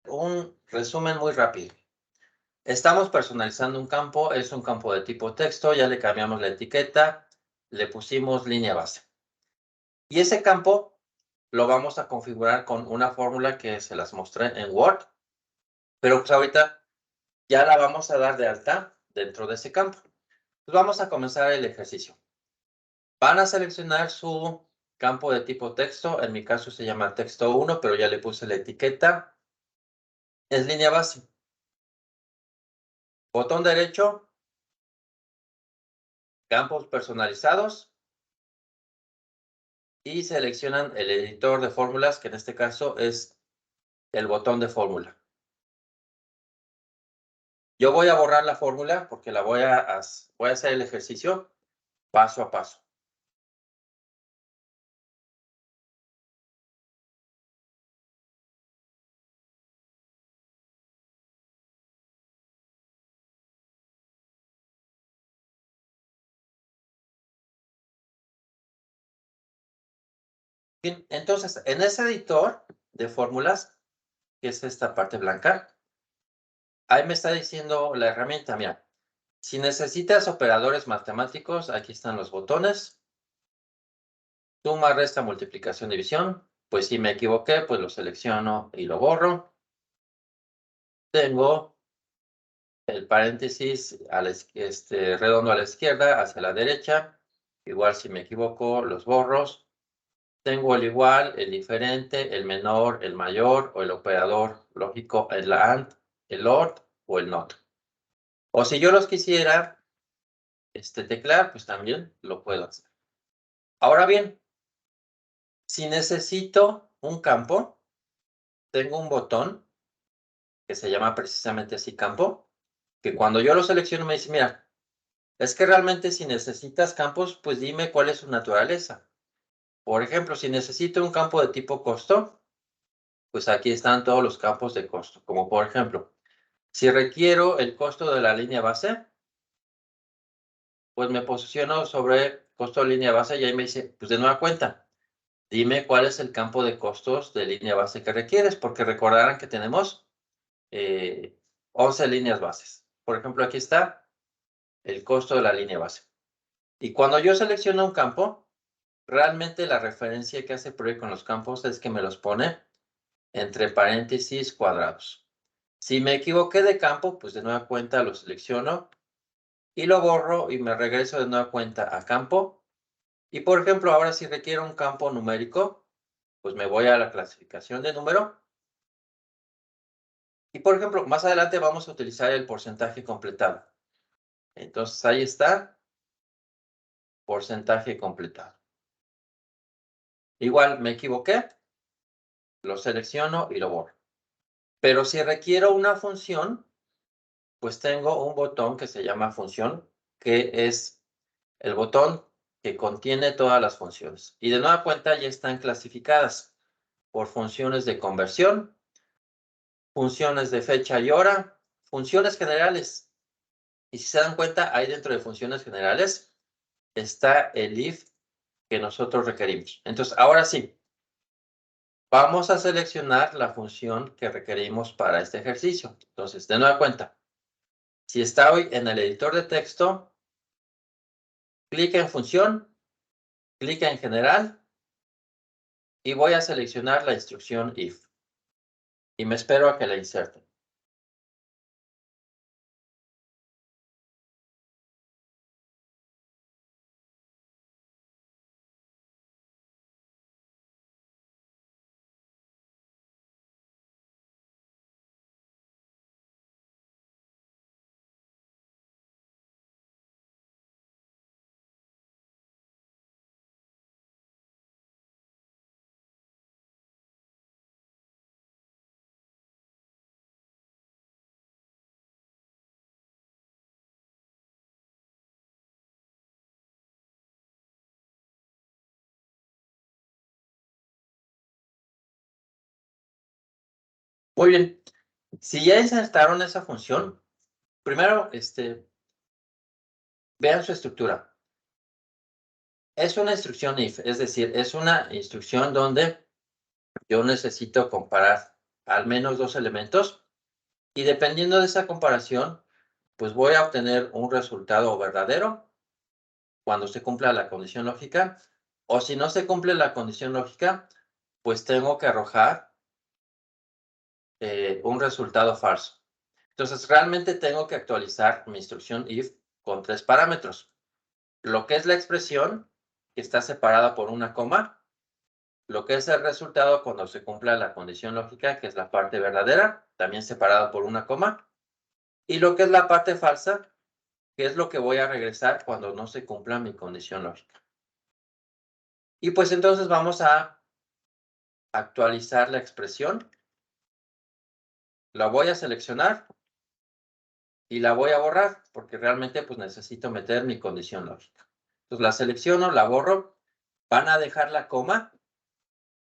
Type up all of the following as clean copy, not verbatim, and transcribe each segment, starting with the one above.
un resumen muy rápido. Estamos personalizando un campo, es un campo de tipo texto, ya le cambiamos la etiqueta, le pusimos línea base. Y ese campo lo vamos a configurar con una fórmula que se las mostré en Word, pero pues ahorita ya la vamos a dar de alta dentro de ese campo. Pues vamos a comenzar el ejercicio. Van a seleccionar su campo de tipo texto, en mi caso se llama texto 1, pero ya le puse la etiqueta. Es línea base. Botón derecho, campos personalizados y seleccionan el editor de fórmulas, que en este caso es el botón de fórmula. Yo voy a borrar la fórmula porque voy a hacer el ejercicio paso a paso. Bien, entonces, en ese editor de fórmulas, que es esta parte blanca, ahí me está diciendo la herramienta, mira, si necesitas operadores matemáticos, aquí están los botones. Suma, resta, multiplicación, división. Pues si me equivoqué, pues lo selecciono y lo borro. Tengo el paréntesis redondo a la izquierda, hacia la derecha. Igual si me equivoco, los borro. Tengo el igual, el diferente, el menor, el mayor o el operador lógico, el AND, el OR o el NOT. O si yo los quisiera teclear, pues también lo puedo hacer. Ahora bien, si necesito un campo, tengo un botón que se llama precisamente así campo, que cuando yo lo selecciono me dice, mira, es que realmente si necesitas campos, pues dime cuál es su naturaleza. Por ejemplo, si necesito un campo de tipo costo, pues aquí están todos los campos de costo. Como por ejemplo, si requiero el costo de la línea base, pues me posiciono sobre costo de línea base y ahí me dice, pues de nueva cuenta, dime cuál es el campo de costos de línea base que requieres, porque recordarán que tenemos 11 líneas bases. Por ejemplo, aquí está el costo de la línea base. Y cuando yo selecciono un campo, realmente la referencia que hace Project con los campos es que me los pone entre paréntesis cuadrados. Si me equivoqué de campo, pues de nueva cuenta lo selecciono y lo borro y me regreso de nueva cuenta a campo. Y por ejemplo, ahora si requiero un campo numérico, pues me voy a la clasificación de número. Y por ejemplo, más adelante vamos a utilizar el porcentaje completado. Entonces ahí está, porcentaje completado. Igual me equivoqué, lo selecciono y lo borro. Pero si requiero una función, pues tengo un botón que se llama función, que es el botón que contiene todas las funciones. Y de nueva cuenta ya están clasificadas por funciones de conversión, funciones de fecha y hora, funciones generales. Y si se dan cuenta, ahí dentro de funciones generales está el if que nosotros requerimos. Entonces, ahora sí, vamos a seleccionar la función que requerimos para este ejercicio. Entonces, de nueva cuenta, si está hoy en el editor de texto, clic en función, clic en general y voy a seleccionar la instrucción if. Y me espero a que la inserte. Muy bien. Si ya insertaron esa función, primero, vean su estructura. Es una instrucción if, es decir, es una instrucción donde yo necesito comparar al menos 2 elementos. Y dependiendo de esa comparación, pues voy a obtener un resultado verdadero cuando se cumpla la condición lógica. O si no se cumple la condición lógica, pues tengo que arrojar un resultado falso. Entonces, realmente tengo que actualizar mi instrucción if con 3 parámetros. Lo que es la expresión, que está separada por una coma. Lo que es el resultado cuando se cumpla la condición lógica, que es la parte verdadera, también separada por una coma. Y lo que es la parte falsa, que es lo que voy a regresar cuando no se cumpla mi condición lógica. Y pues entonces vamos a actualizar la expresión. La voy a seleccionar y la voy a borrar, porque realmente pues necesito meter mi condición lógica. Entonces la selecciono, la borro, van a dejar la coma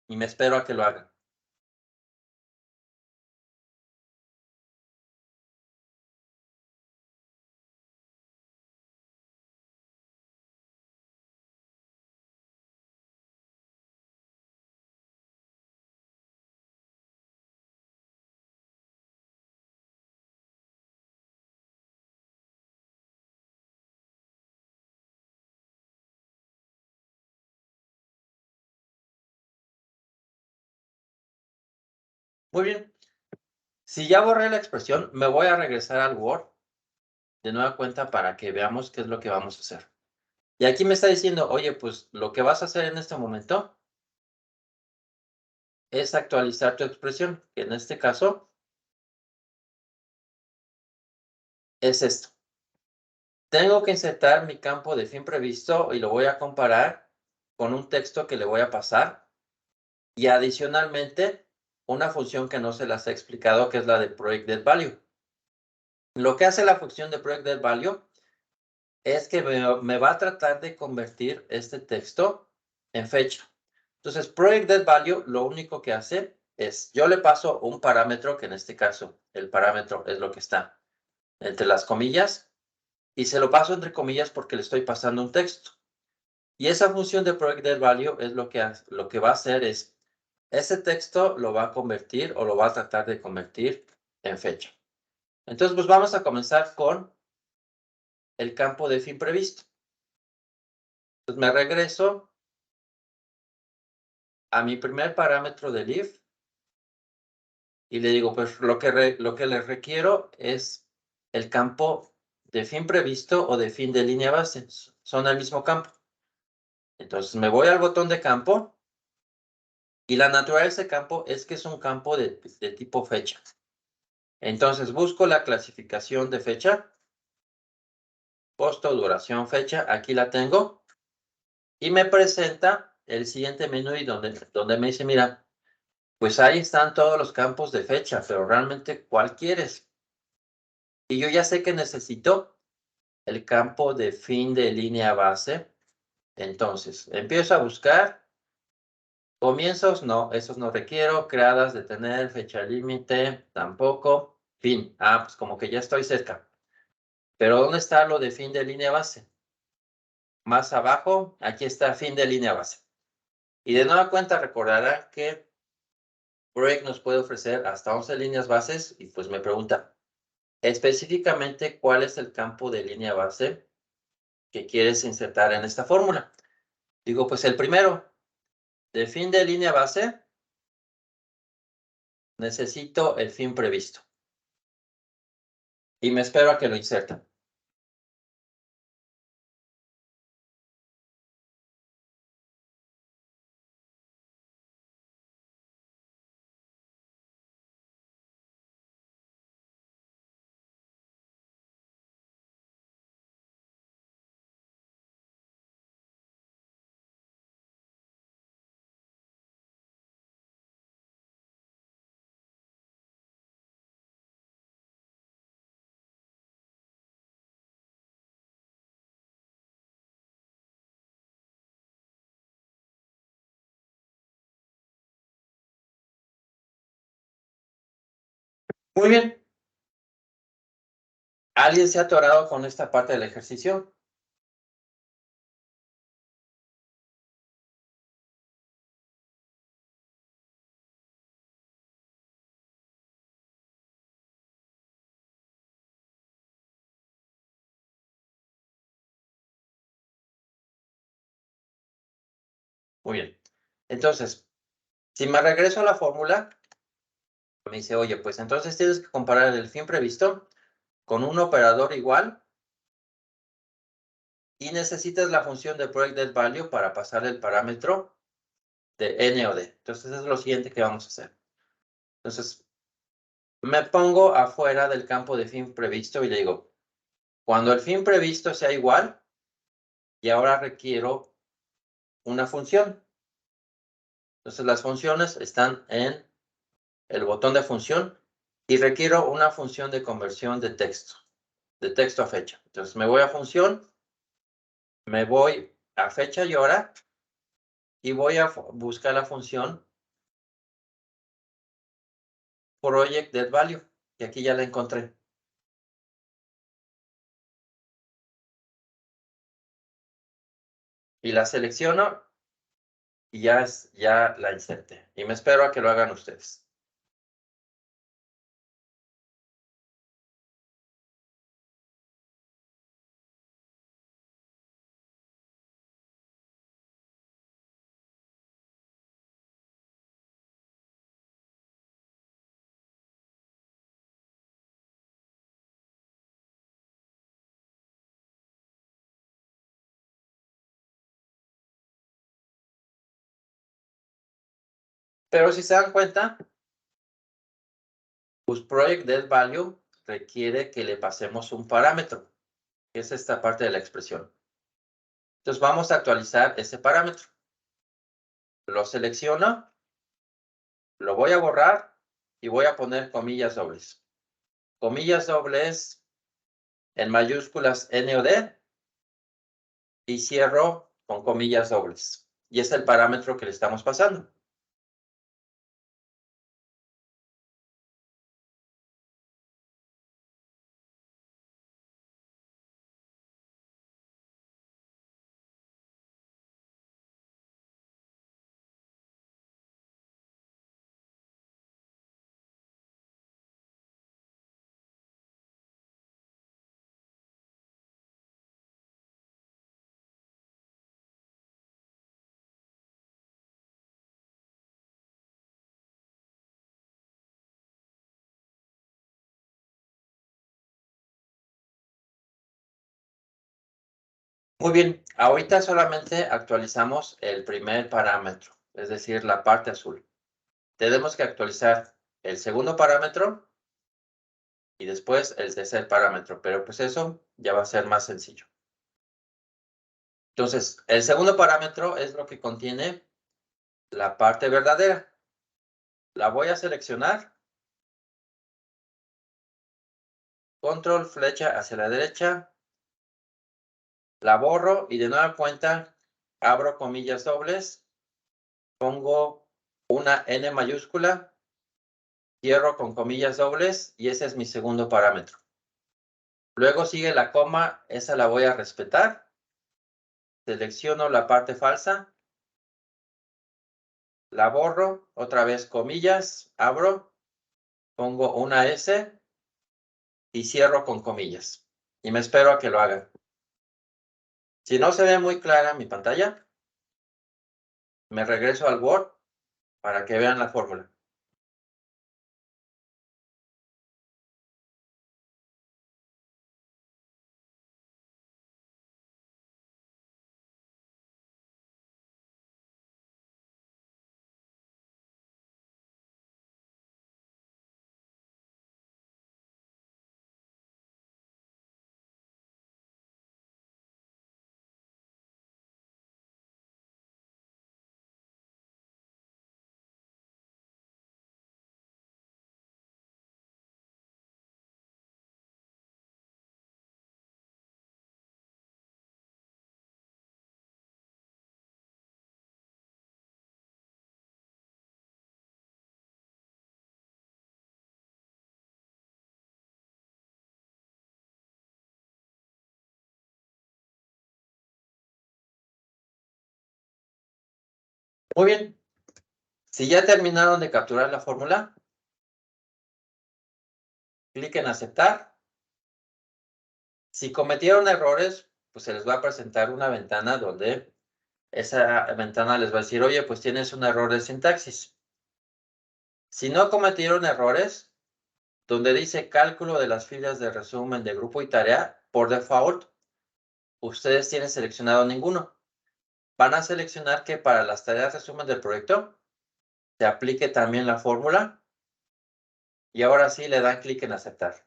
y me espero a que lo hagan. Muy bien. Si ya borré la expresión, me voy a regresar al Word de nueva cuenta para que veamos qué es lo que vamos a hacer. Y aquí me está diciendo, oye, pues lo que vas a hacer en este momento es actualizar tu expresión, que en este caso es esto. Tengo que insertar mi campo de fin previsto y lo voy a comparar con un texto que le voy a pasar y adicionalmente una función que no se las he explicado, que es la de ProjectDetValue. Lo que hace la función de ProjectDetValue es que me va a tratar de convertir este texto en fecha. Entonces, ProjectDetValue lo único que hace es, yo le paso un parámetro, que en este caso el parámetro es lo que está entre las comillas, y se lo paso entre comillas porque le estoy pasando un texto. Y esa función de ProjectDetValue es lo que va a hacer es, ese texto lo va a convertir o lo va a tratar de convertir en fecha. Entonces, pues vamos a comenzar con el campo de fin previsto. Entonces, me regreso a mi primer parámetro del if y le digo, pues lo que le requiero es el campo de fin previsto o de fin de línea base. Son el mismo campo. Entonces me voy al botón de campo y la naturaleza de campo es que es un campo de tipo fecha. Entonces busco la clasificación de fecha, costo, duración, fecha, aquí la tengo y me presenta el siguiente menú y donde me dice, mira, pues ahí están todos los campos de fecha, pero realmente, ¿cuál quieres? Y yo ya sé que necesito el campo de fin de línea base. Entonces, empiezo a buscar. Comienzos, no, esos no requiero. Creadas, detener, fecha límite, tampoco. Fin. Ah, pues como que ya estoy cerca. Pero ¿dónde está lo de fin de línea base? Más abajo, aquí está fin de línea base. Y de nueva cuenta recordará que Project nos puede ofrecer hasta 11 líneas bases y pues me pregunta específicamente cuál es el campo de línea base que quieres insertar en esta fórmula. Digo, pues el primero, de fin de línea base, necesito el fin previsto. Y me espero a que lo inserten. Muy bien. ¿Alguien se ha atorado con esta parte del ejercicio? Muy bien. Entonces, si me regreso a la fórmula, me dice, oye, pues entonces tienes que comparar el fin previsto con un operador igual y necesitas la función de ProjectDetValue para pasar el parámetro de N o D. Entonces, es lo siguiente que vamos a hacer. Entonces, me pongo afuera del campo de fin previsto y le digo, cuando el fin previsto sea igual, y ahora requiero una función. Entonces, las funciones están en el botón de función y requiero una función de conversión de texto a fecha. Entonces, me voy a función, me voy a fecha y hora y voy a buscar la función ProjectDetValue, y aquí ya la encontré. Y la selecciono y ya la inserté. Y me espero a que lo hagan ustedes. Pero si se dan cuenta, pues ProjectDetValue requiere que le pasemos un parámetro, que es esta parte de la expresión. Entonces vamos a actualizar ese parámetro. Lo selecciono, lo voy a borrar y voy a poner comillas dobles. Comillas dobles en mayúsculas N o D y cierro con comillas dobles. Y es el parámetro que le estamos pasando. Muy bien, ahorita solamente actualizamos el primer parámetro, es decir, la parte azul. Tenemos que actualizar el segundo parámetro y después el tercer parámetro, pero pues eso ya va a ser más sencillo. Entonces, el segundo parámetro es lo que contiene la parte verdadera. La voy a seleccionar, control flecha hacia la derecha, la borro y de nueva cuenta abro comillas dobles, pongo una N mayúscula, cierro con comillas dobles y ese es mi segundo parámetro. Luego sigue la coma, esa la voy a respetar, selecciono la parte falsa, la borro, otra vez comillas, abro, pongo una S y cierro con comillas. Y me espero a que lo hagan. Si no se ve muy clara mi pantalla, me regreso al Word para que vean la fórmula. Muy bien. Si ya terminaron de capturar la fórmula, clic en aceptar. Si cometieron errores, pues se les va a presentar una ventana donde esa ventana les va a decir, oye, pues tienes un error de sintaxis. Si no cometieron errores, donde dice cálculo de las filas de resumen de grupo y tarea, por default, ustedes tienen seleccionado ninguno. Van a seleccionar que para las tareas resumen del proyecto se aplique también la fórmula y ahora sí le dan clic en aceptar.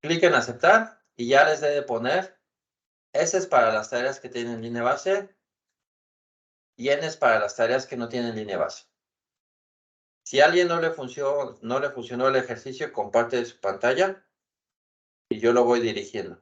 Clic en aceptar y ya les debe poner S es para las tareas que tienen línea base y N es para las tareas que no tienen línea base. Si a alguien no le funcionó el ejercicio, comparte su pantalla y yo lo voy dirigiendo.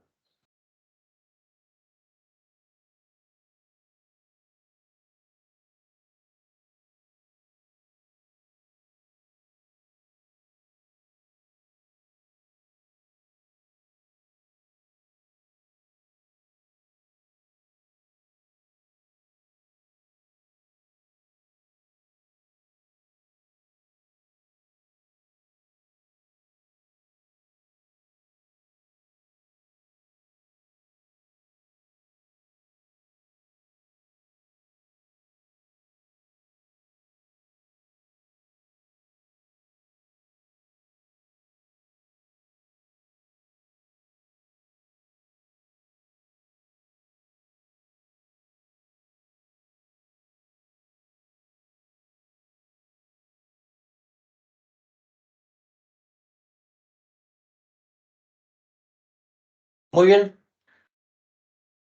Muy bien.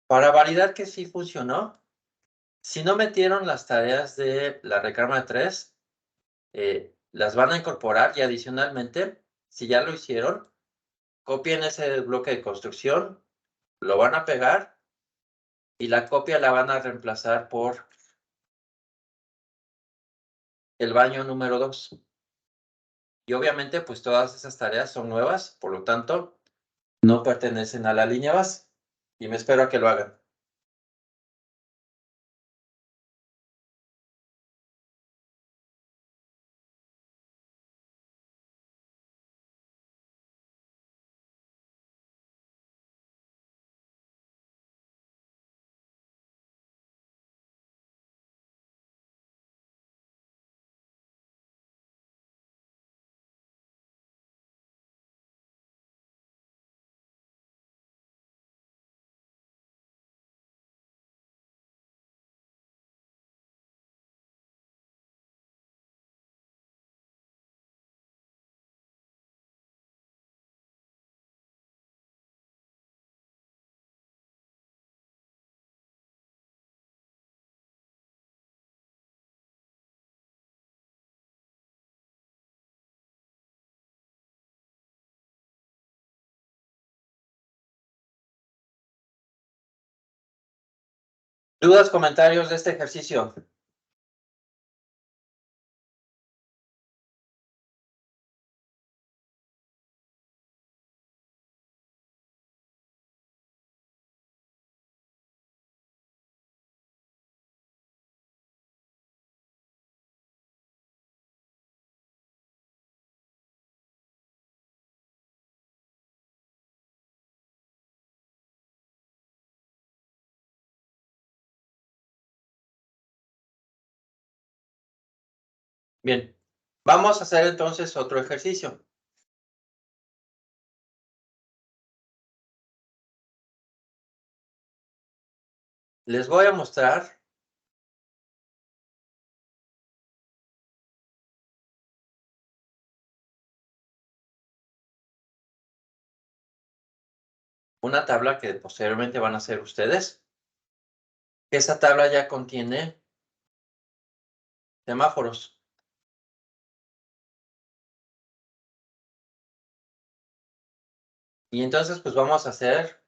Para validar que sí funcionó, si no metieron las tareas de la recámara 3, las van a incorporar y adicionalmente, si ya lo hicieron, copien ese bloque de construcción, lo van a pegar y la copia la van a reemplazar por el baño número 2. Y obviamente, pues todas esas tareas son nuevas, por lo tanto, no pertenecen a la línea base. Y me espero a que lo hagan. ¿Dudas, comentarios de este ejercicio? Bien, vamos a hacer entonces otro ejercicio. Les voy a mostrar una tabla que posteriormente van a hacer ustedes. Esa tabla ya contiene semáforos. Y entonces, pues vamos a hacer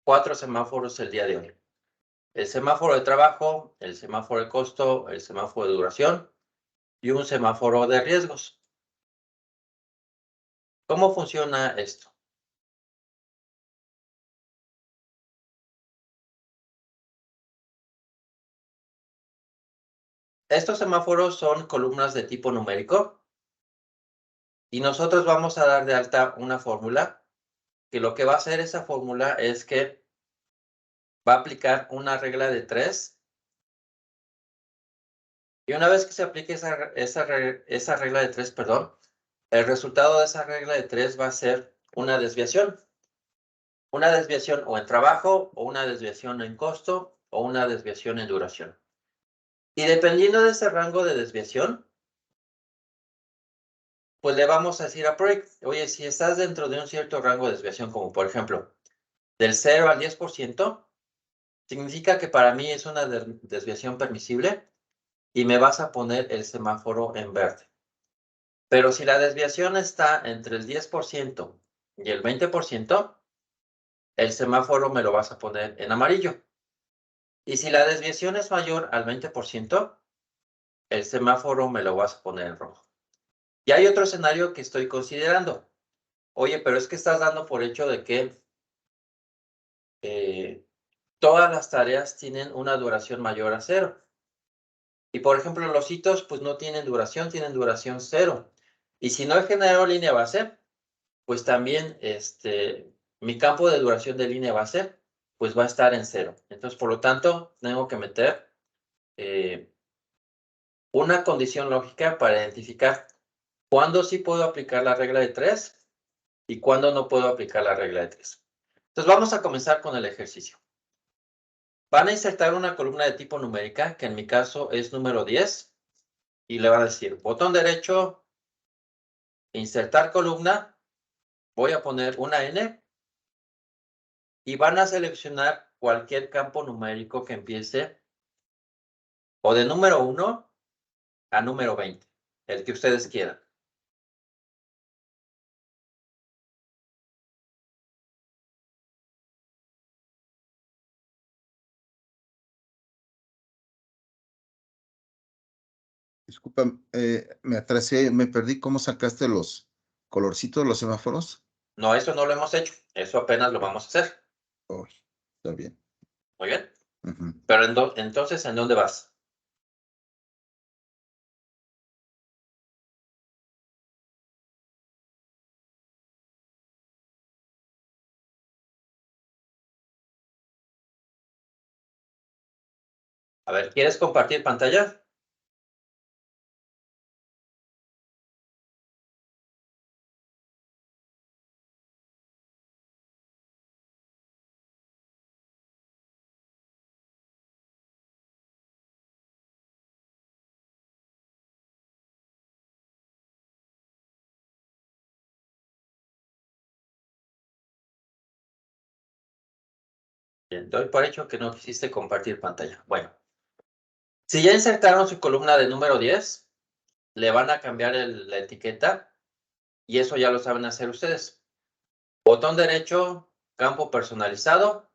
4 semáforos el día de hoy. El semáforo de trabajo, el semáforo de costo, el semáforo de duración y un semáforo de riesgos. ¿Cómo funciona esto? estos semáforos son columnas de tipo numérico y nosotros vamos a dar de alta una fórmula que lo que va a hacer esa fórmula es que va a aplicar una regla de 3 y una vez que se aplique esa regla de 3, perdón, el resultado de esa regla de 3 va a ser una desviación. Una desviación o en trabajo, o una desviación en costo, o una desviación en duración. Y dependiendo de ese rango de desviación, pues le vamos a decir a Project, oye, si estás dentro de un cierto rango de desviación, como por ejemplo, del 0 al 10%, significa que para mí es una desviación permisible y me vas a poner el semáforo en verde. Pero si la desviación está entre el 10% y el 20%, el semáforo me lo vas a poner en amarillo. Y si la desviación es mayor al 20%, el semáforo me lo vas a poner en rojo. Y hay otro escenario que estoy considerando. Oye, pero es que estás dando por hecho de que todas las tareas tienen una duración mayor a 0. Y por ejemplo, los hitos pues no tienen duración 0. Y si no he generado línea base, pues también mi campo de duración de línea base pues va a estar en 0. Entonces, por lo tanto, tengo que meter una condición lógica para identificar cuándo sí puedo aplicar la regla de 3 y cuándo no puedo aplicar la regla de 3. Entonces, vamos a comenzar con el ejercicio. Van a insertar una columna de tipo numérica, que en mi caso es número 10, y le van a decir botón derecho, insertar columna, voy a poner una N, y van a seleccionar cualquier campo numérico que empiece o de número 1 a número 20, el que ustedes quieran. Disculpa, me atrasé, me perdí. ¿Cómo sacaste los colorcitos de los semáforos? No, eso no lo hemos hecho, eso apenas lo vamos a hacer. Oh, está bien. Muy bien. Ujú. Pero entonces, ¿en dónde vas? A ver, ¿quieres compartir pantalla? Bien, doy por hecho que no quisiste compartir pantalla. Bueno, si ya insertaron su columna de número 10, le van a cambiar la etiqueta y eso ya lo saben hacer ustedes. Botón derecho, campo personalizado,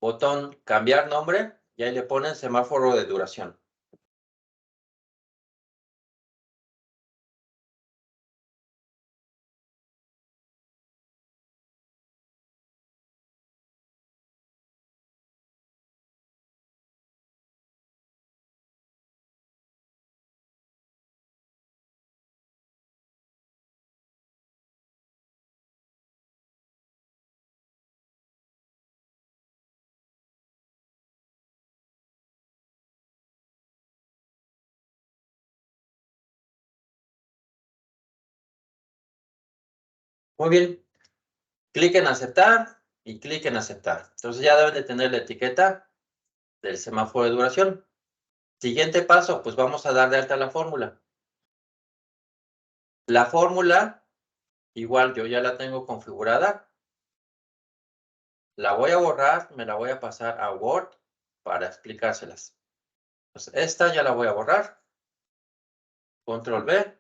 botón cambiar nombre y ahí le ponen semáforo de duración. Muy bien, clic en aceptar y clic en aceptar. Entonces ya deben de tener la etiqueta del semáforo de duración. Siguiente paso, pues vamos a dar de alta la fórmula. La fórmula, igual yo ya la tengo configurada. La voy a borrar, me la voy a pasar a Word para explicárselas. Pues esta ya la voy a borrar. Control V.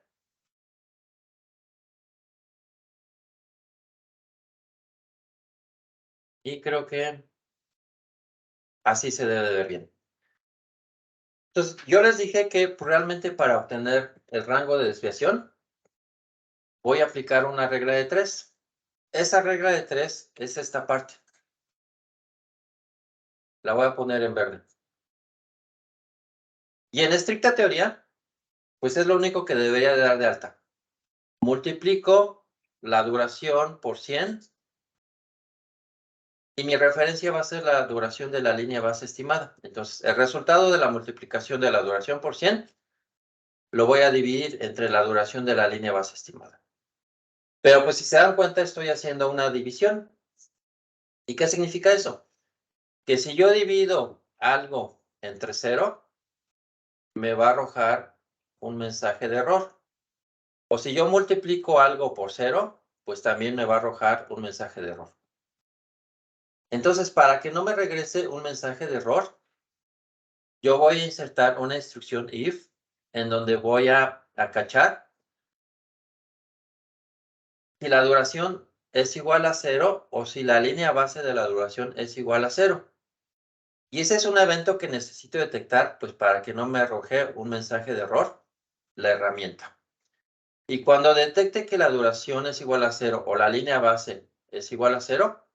Y creo que así se debe de ver bien. Entonces, yo les dije que realmente para obtener el rango de desviación, voy a aplicar una regla de 3. Esa regla de 3 es esta parte. La voy a poner en verde. Y en estricta teoría, pues es lo único que debería de dar de alta. Multiplico la duración por 100 y mi referencia va a ser la duración de la línea base estimada. Entonces, el resultado de la multiplicación de la duración por 100 lo voy a dividir entre la duración de la línea base estimada. Pero pues si se dan cuenta, estoy haciendo una división. ¿Y qué significa eso? Que si yo divido algo entre 0, me va a arrojar un mensaje de error. O si yo multiplico algo por 0, pues también me va a arrojar un mensaje de error. Entonces, para que no me regrese un mensaje de error, yo voy a insertar una instrucción if en donde voy a cachar si la duración es igual a 0 o si la línea base de la duración es igual a 0. Y ese es un evento que necesito detectar, pues para que no me arroje un mensaje de error, la herramienta. Y cuando detecte que la duración es igual a 0 o la línea base es igual a 0,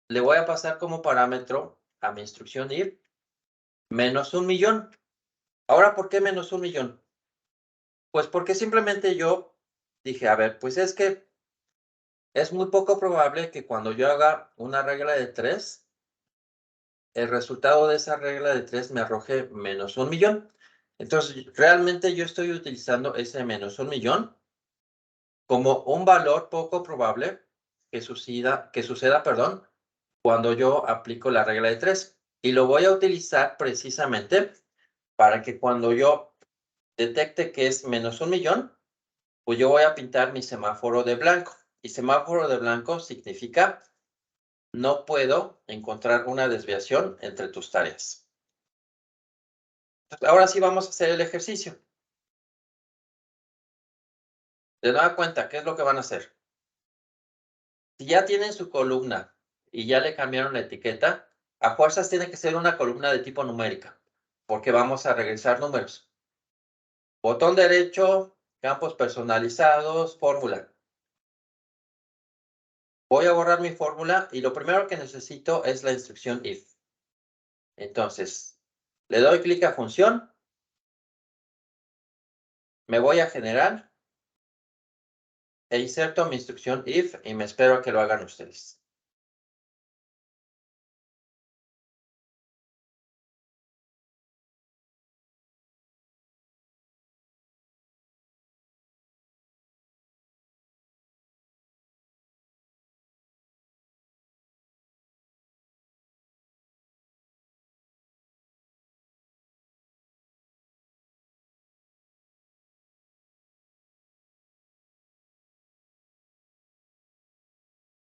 le voy a pasar como parámetro a mi instrucción if menos 1.000.000. Ahora, ¿por qué menos 1.000.000? Pues porque simplemente yo dije, a ver, pues es que es muy poco probable que cuando yo haga una regla de 3, el resultado de esa regla de 3 me arroje menos 1.000.000. Entonces, realmente yo estoy utilizando ese menos 1.000.000 como un valor poco probable que suceda, cuando yo aplico la regla de 3. Y lo voy a utilizar precisamente para que cuando yo detecte que es menos 1.000.000, pues yo voy a pintar mi semáforo de blanco. Y semáforo de blanco significa no puedo encontrar una desviación entre tus tareas. Entonces, ahora sí vamos a hacer el ejercicio. De nueva cuenta, ¿qué es lo que van a hacer? Si ya tienen su columna y ya le cambiaron la etiqueta, a fuerzas tiene que ser una columna de tipo numérica, porque vamos a regresar números. Botón derecho, campos personalizados, fórmula. Voy a borrar mi fórmula y lo primero que necesito es la instrucción if. Entonces, le doy clic a función, me voy a general e inserto mi instrucción if y me espero a que lo hagan ustedes.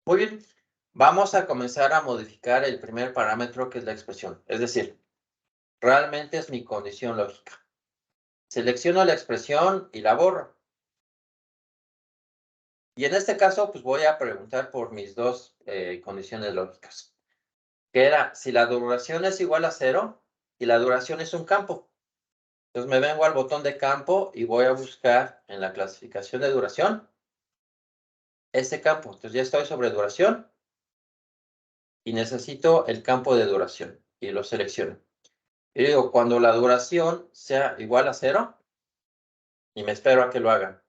Muy bien, vamos a comenzar a modificar el primer parámetro que es la expresión. Es decir, realmente es mi condición lógica. Selecciono la expresión y la borro. Y en este caso, pues voy a preguntar por mis dos condiciones lógicas. Que era, si la duración es igual a 0 y la duración es un campo. Entonces me vengo al botón de campo y voy a buscar en la clasificación de duración ese campo. Entonces ya estoy sobre duración y necesito el campo de duración y lo selecciono. Y digo, cuando la duración sea igual a 0 y me espero a que lo hagan.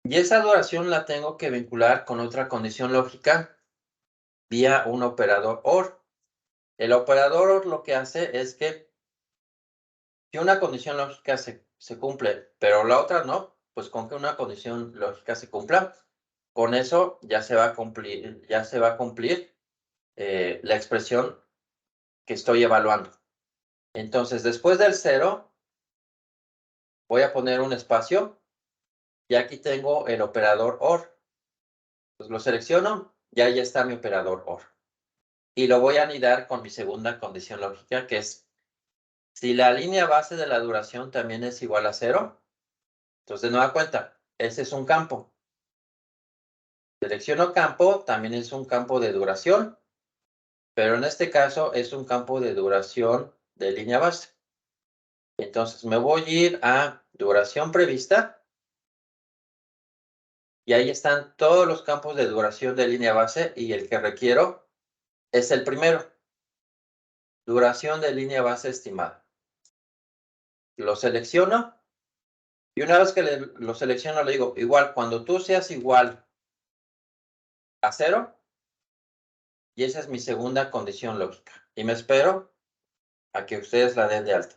Y esa duración la tengo que vincular con otra condición lógica vía un operador OR. El operador OR lo que hace es que si una condición lógica se cumple, pero la otra no, pues con que una condición lógica se cumpla, con eso ya se va a cumplir la expresión que estoy evaluando. Entonces, después del 0, voy a poner un espacio y aquí tengo el operador OR. Pues lo selecciono y ahí está mi operador OR. Y lo voy a anidar con mi segunda condición lógica, que es si la línea base de la duración también es igual a 0, entonces de nueva cuenta, ese es un campo. selecciono campo, también es un campo de duración, pero en este caso es un campo de duración de línea base. Entonces me voy a ir a duración prevista y ahí están todos los campos de duración de línea base y el que requiero es el primero, duración de línea base estimada. Lo selecciono y una vez que lo selecciono le digo, igual, cuando tú seas igual a 0, y esa es mi segunda condición lógica. Y me espero a que ustedes la den de alta.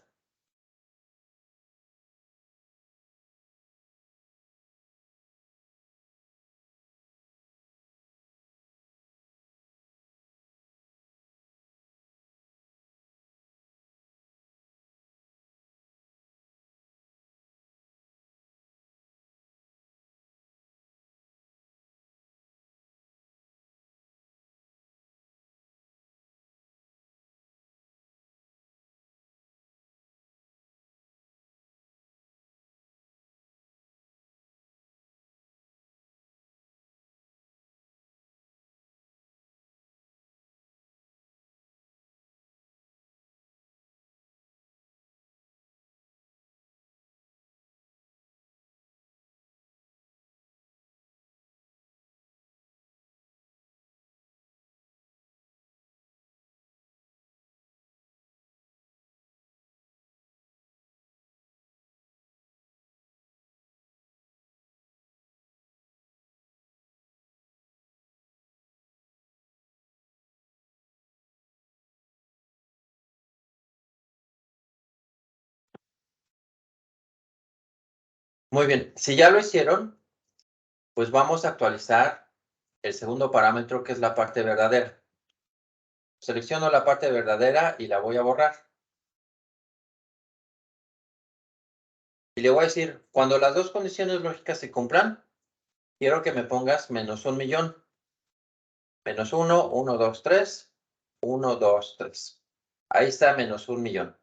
Muy bien, si ya lo hicieron, pues vamos a actualizar el segundo parámetro, que es la parte verdadera. Selecciono la parte verdadera y la voy a borrar. Y le voy a decir, cuando las dos condiciones lógicas se cumplan, quiero que me pongas menos 1.000.000. Menos 1, 1, 2, 3, 1, 2, 3. Ahí está menos 1.000.000.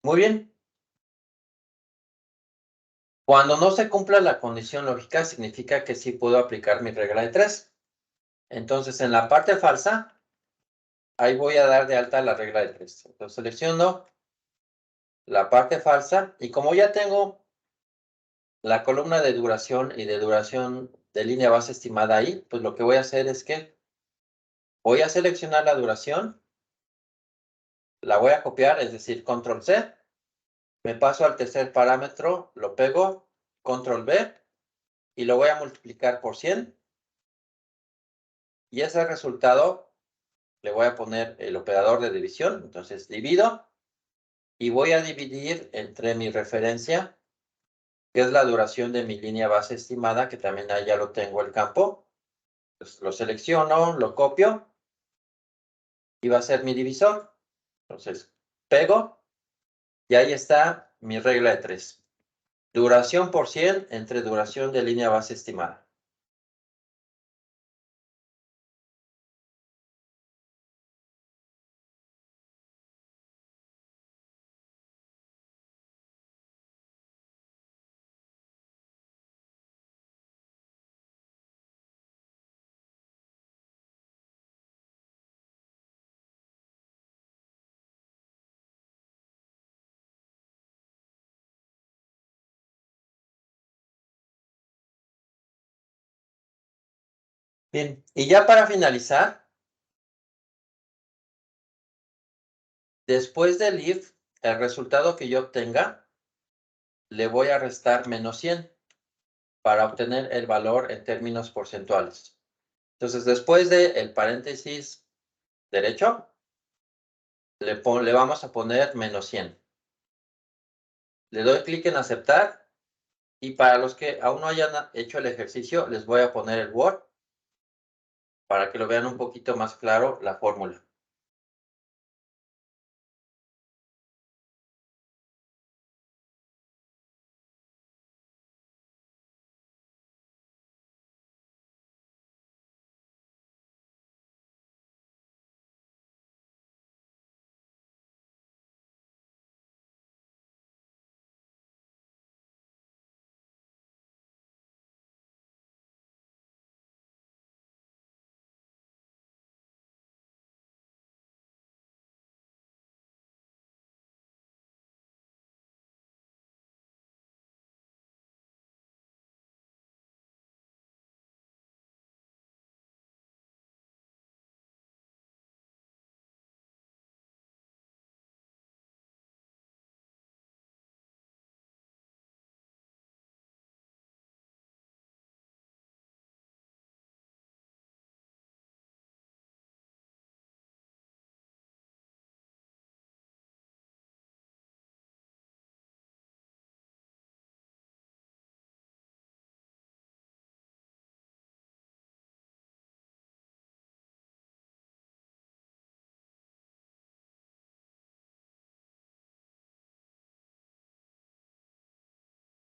Muy bien. Cuando no se cumpla la condición lógica, significa que sí puedo aplicar mi regla de 3. Entonces, en la parte falsa, ahí voy a dar de alta la regla de 3. Entonces, selecciono la parte falsa y como ya tengo la columna de duración y de duración de línea base estimada ahí, pues lo que voy a hacer es que voy a seleccionar la duración, la voy a copiar, es decir, control C, me paso al tercer parámetro, lo pego, control V, y lo voy a multiplicar por 100, y ese resultado le voy a poner el operador de división, entonces divido, y voy a dividir entre mi referencia, que es la duración de mi línea base estimada, que también ahí ya lo tengo el campo. Entonces, lo selecciono, lo copio, y va a ser mi divisor. Entonces, pego, y ahí está mi regla de 3. Duración por 100 entre duración de línea base estimada. Bien, y ya para finalizar, después del if, el resultado que yo obtenga, le voy a restar menos 100 para obtener el valor en términos porcentuales. Entonces, después del paréntesis derecho, le vamos a poner menos 100. Le doy clic en aceptar. Y para los que aún no hayan hecho el ejercicio, les voy a poner el Word para que lo vean un poquito más claro la fórmula.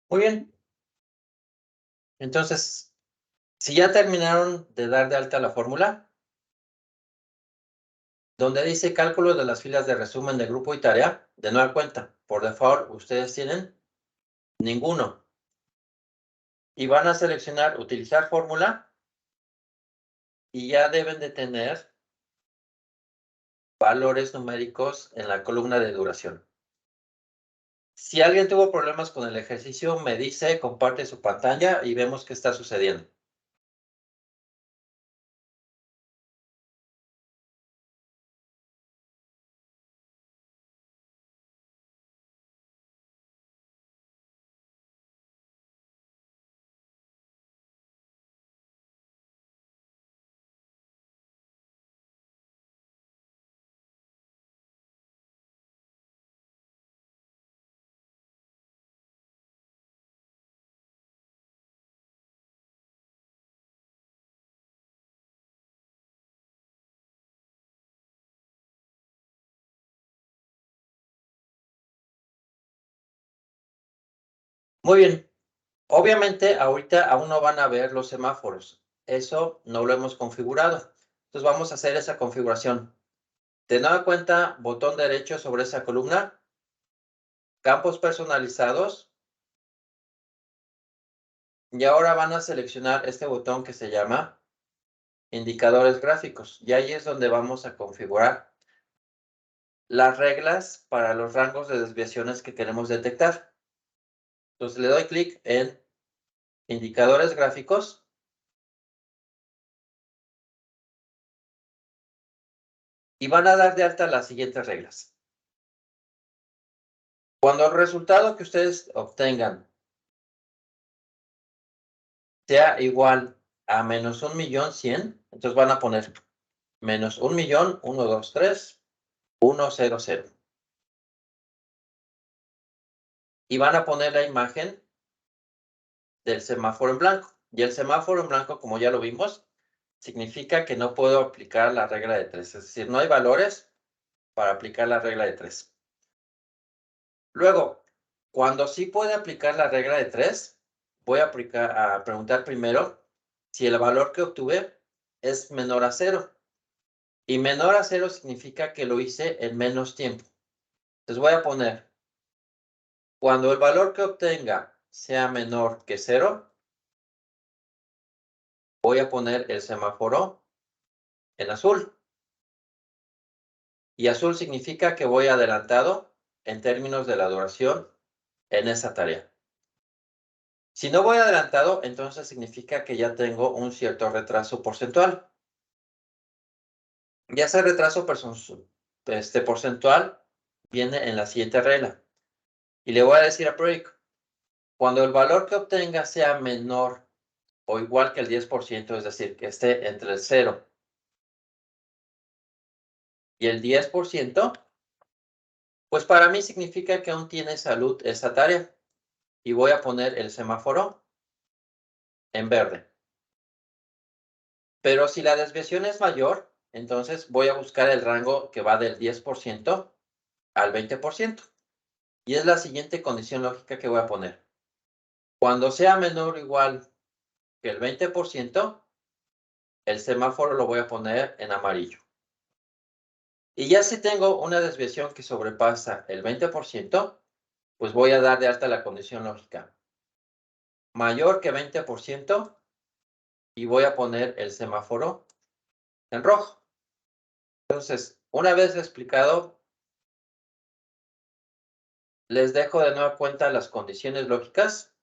Muy bien. Entonces, si ya terminaron de dar de alta la fórmula, donde dice cálculo de las filas de resumen de grupo y tarea, de nueva cuenta, por default ustedes tienen ninguno. Y van a seleccionar utilizar fórmula y ya deben de tener valores numéricos en la columna de duración. Si alguien tuvo problemas con el ejercicio, me dice, comparte su pantalla y vemos qué está sucediendo. Muy bien. Obviamente, ahorita aún no van a ver los semáforos. Eso no lo hemos configurado. Entonces vamos a hacer esa configuración. De nueva cuenta, botón derecho sobre esa columna, campos personalizados. Y ahora van a seleccionar este botón que se llama indicadores gráficos. Y ahí es donde vamos a configurar las reglas para los rangos de desviaciones que queremos detectar. Entonces le doy clic en indicadores gráficos. Y van a dar de alta las siguientes reglas. Cuando el resultado que ustedes obtengan sea igual a menos 1.100.000, entonces van a poner menos 1.100.123.100. Y van a poner la imagen del semáforo en blanco. Y el semáforo en blanco, como ya lo vimos, significa que no puedo aplicar la regla de 3. Es decir, no hay valores para aplicar la regla de 3. Luego, cuando sí puede aplicar la regla de 3, voy a preguntar primero si el valor que obtuve es menor a 0. Y menor a 0 significa que lo hice en menos tiempo. Entonces voy a poner, cuando el valor que obtenga sea menor que 0, voy a poner el semáforo en azul. Y azul significa que voy adelantado en términos de la duración en esa tarea. Si no voy adelantado, entonces significa que ya tengo un cierto retraso porcentual. Y ese retraso porcentual viene en la siguiente regla. Y le voy a decir a Break, cuando el valor que obtenga sea menor o igual que el 10%, es decir, que esté entre el 0 y el 10%, Pues para mí significa que aún tiene salud esa tarea. Y voy a poner el semáforo en verde. Pero si la desviación es mayor, entonces voy a buscar el rango que va del 10% al 20%. Y es la siguiente condición lógica que voy a poner. Cuando sea menor o igual que el 20%, el semáforo lo voy a poner en amarillo. Y ya si tengo una desviación que sobrepasa el 20%, pues voy a dar de alta la condición lógica. Mayor que 20% y voy a poner el semáforo en rojo. Entonces, una vez explicado, les dejo de nueva cuenta las condiciones lógicas.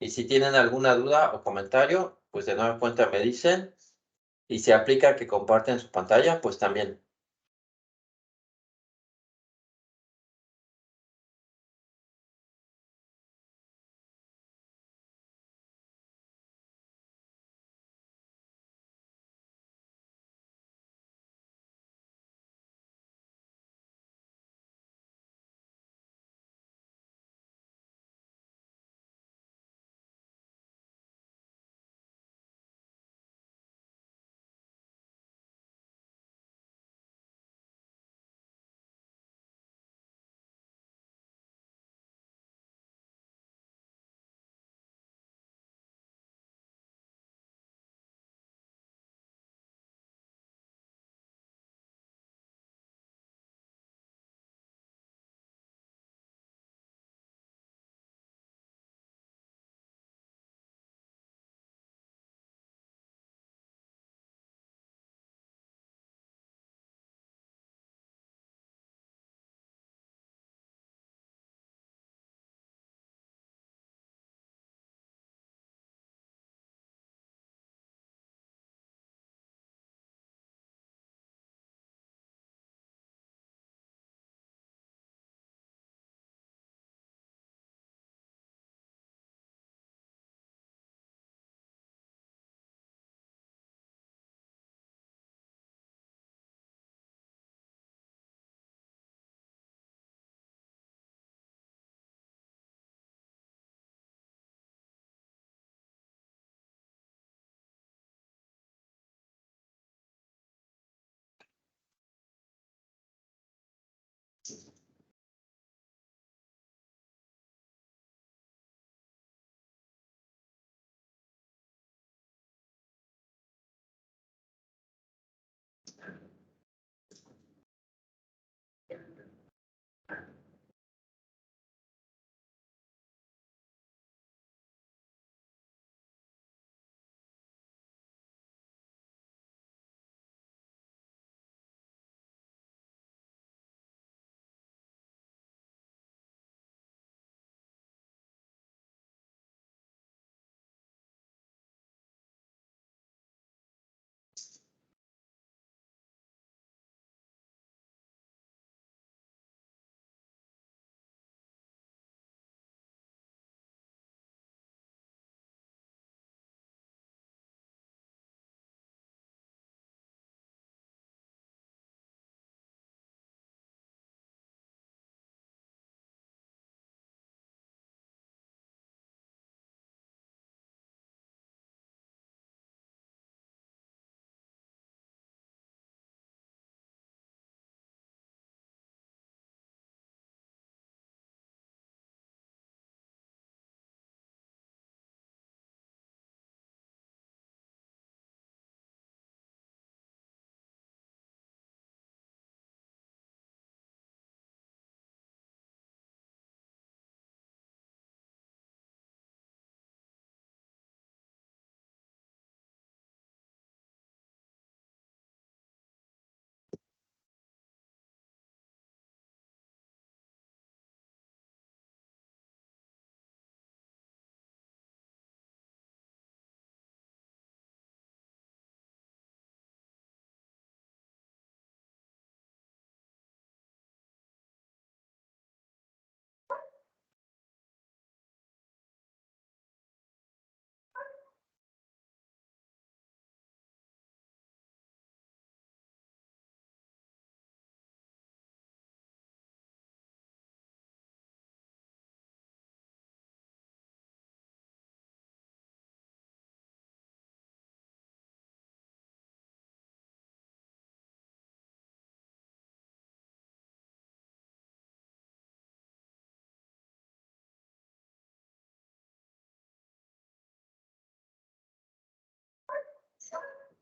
Y si tienen alguna duda o comentario, pues de nueva cuenta me dicen. Y si aplica que comparten su pantalla, pues también.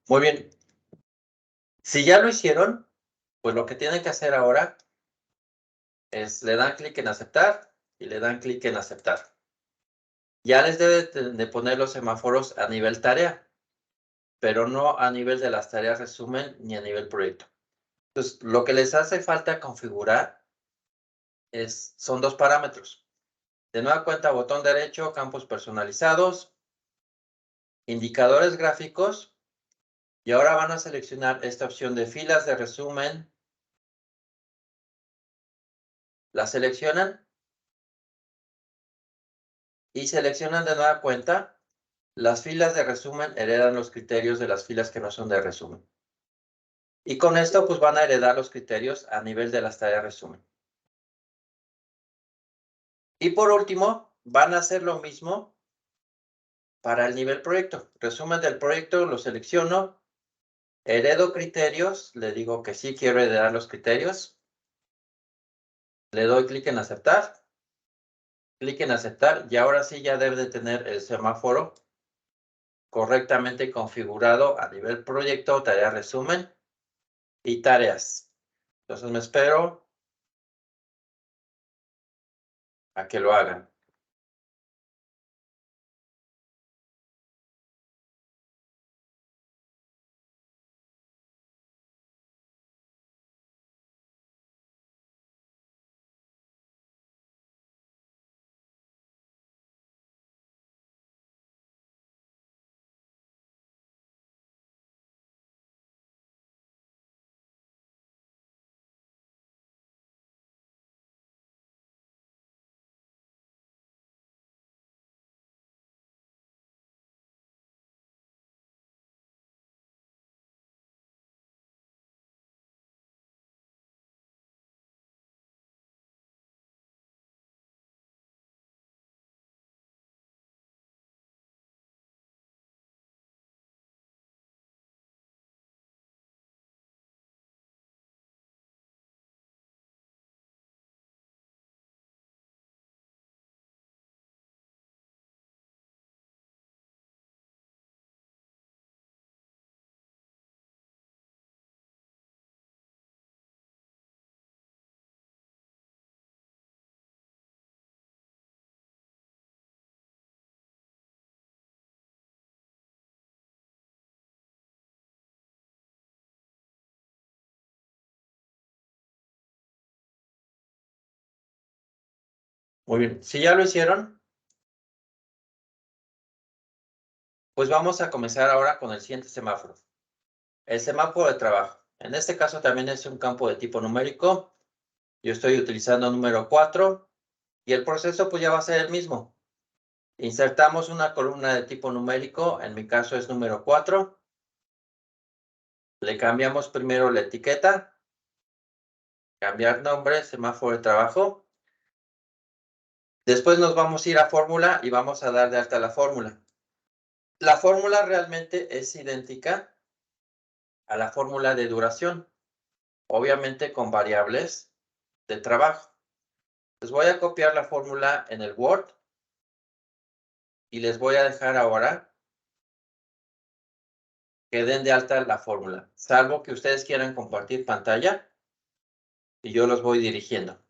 Muy bien. Si ya lo hicieron, pues lo que tienen que hacer ahora es le dan clic en aceptar y le dan clic en aceptar. Ya les debe de poner los semáforos a nivel tarea, pero no a nivel de las tareas resumen ni a nivel proyecto. Entonces, lo que les hace falta configurar son dos parámetros. De nueva cuenta, botón derecho, campos personalizados, indicadores gráficos, y ahora van a seleccionar esta opción de filas de resumen. La seleccionan y seleccionan de nueva cuenta. Las filas de resumen heredan los criterios de las filas que no son de resumen. Y con esto, pues van a heredar los criterios a nivel de las tareas resumen. Y por último, van a hacer lo mismo para el nivel proyecto. Resumen del proyecto, lo selecciono, heredo criterios, le digo que sí quiero heredar los criterios. Le doy clic en aceptar. Clic en aceptar y ahora sí ya debe de tener el semáforo correctamente configurado a nivel proyecto, tarea resumen y tareas. Entonces me espero a que lo hagan. Muy bien. Si ya lo hicieron, pues vamos a comenzar ahora con el siguiente semáforo. El semáforo de trabajo. En este caso también es un campo de tipo numérico. Yo estoy utilizando número 4 y el proceso pues ya va a ser el mismo. Insertamos una columna de tipo numérico, en mi caso es número 4. Le cambiamos primero la etiqueta, cambiar nombre, semáforo de trabajo. Después nos vamos a ir a fórmula y vamos a dar de alta la fórmula. La fórmula realmente es idéntica a la fórmula de duración, obviamente con variables de trabajo. Les voy a copiar la fórmula en el Word y les voy a dejar ahora que den de alta la fórmula, salvo que ustedes quieran compartir pantalla y yo los voy dirigiendo.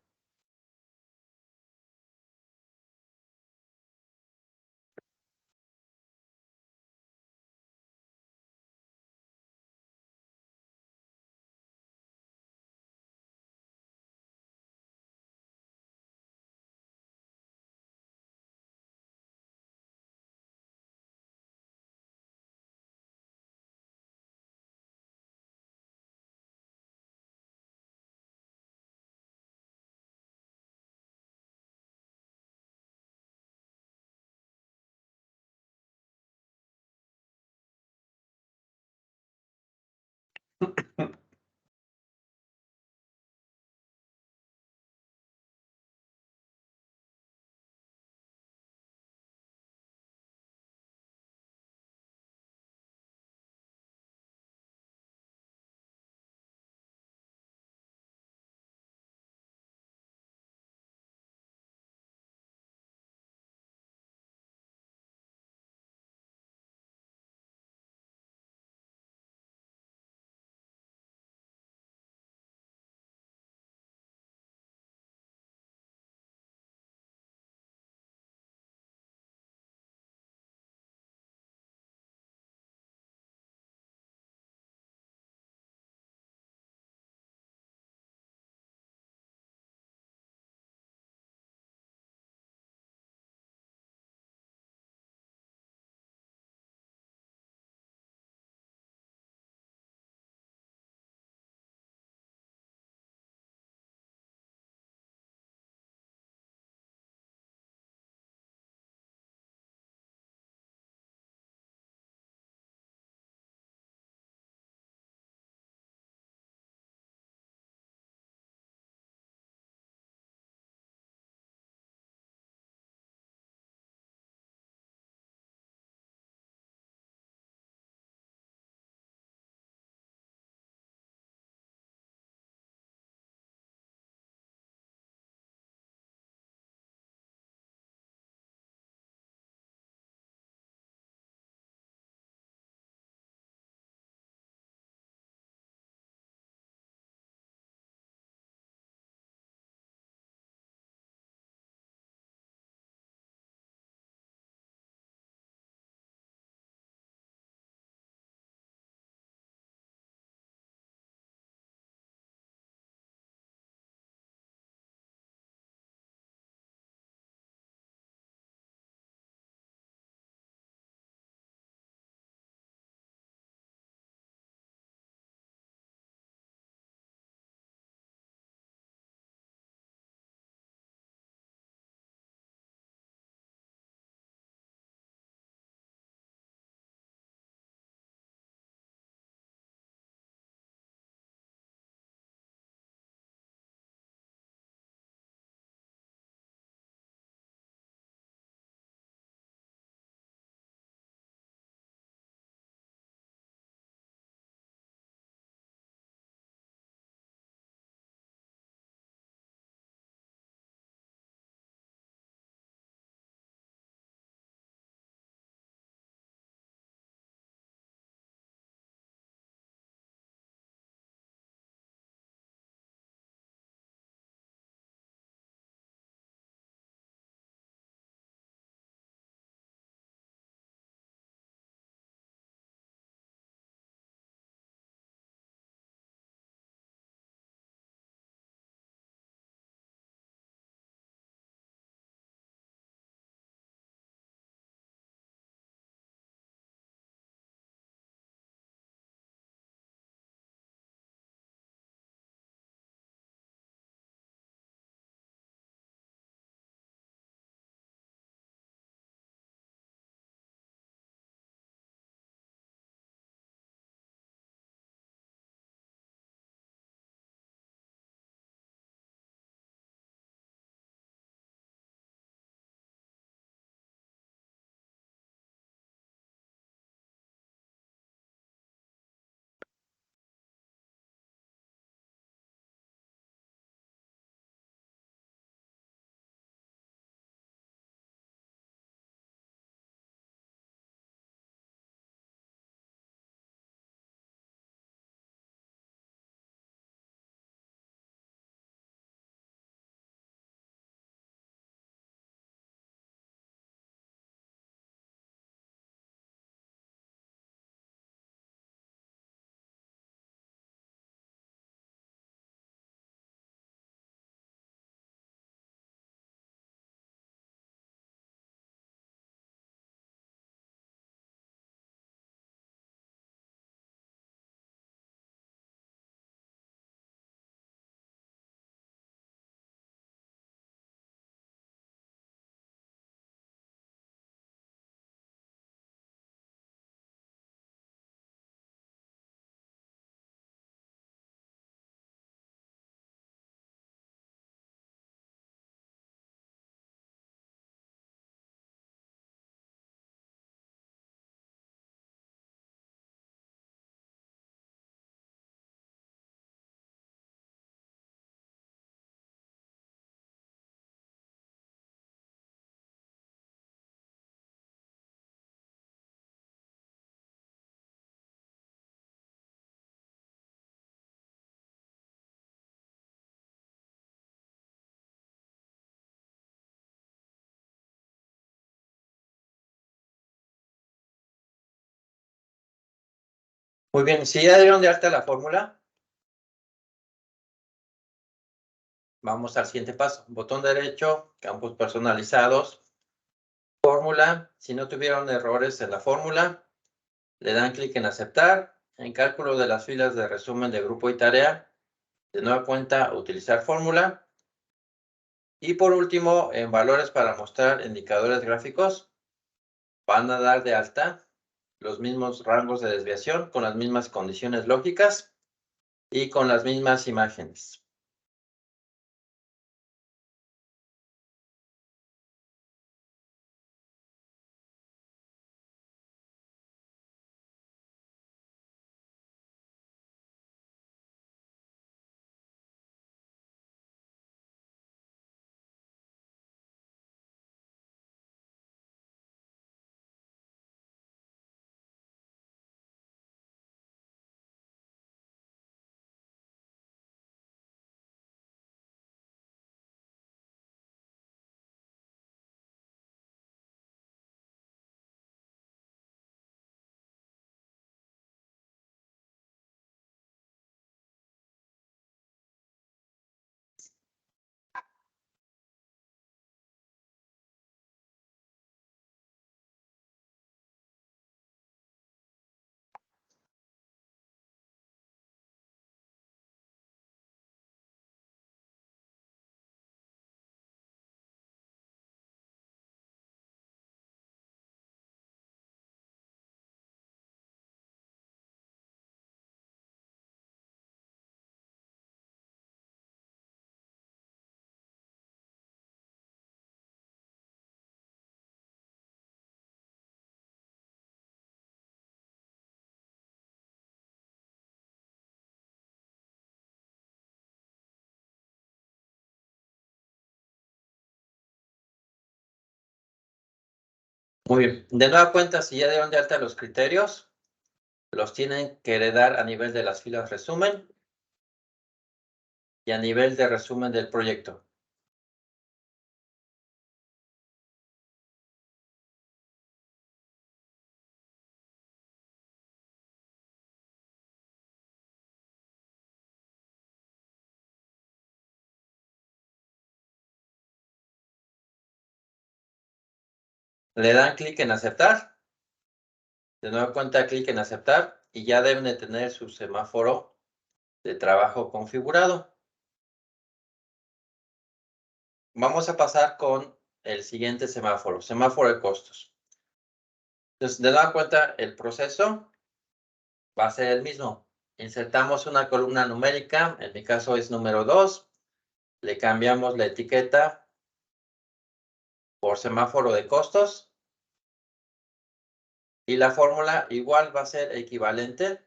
Muy bien, si ya dieron de alta la fórmula, vamos al siguiente paso. Botón derecho, campos personalizados, fórmula. Si no tuvieron errores en la fórmula, le dan clic en aceptar. En cálculo de las filas de resumen de grupo y tarea, de nueva cuenta, utilizar fórmula. Y por último, en valores para mostrar indicadores gráficos, van a dar de alta los mismos rangos de desviación con las mismas condiciones lógicas y con las mismas imágenes. Muy bien. De nueva cuenta, si ya dieron de alta los criterios, los tienen que heredar a nivel de las filas resumen y a nivel de resumen del proyecto. Le dan clic en aceptar. De nueva cuenta, clic en aceptar y ya deben de tener su semáforo de trabajo configurado. Vamos a pasar con el siguiente semáforo, semáforo de costos. Entonces, de nueva cuenta, el proceso va a ser el mismo. Insertamos una columna numérica, en mi caso es número 2. Le cambiamos la etiqueta por semáforo de costos. Y la fórmula igual va a ser equivalente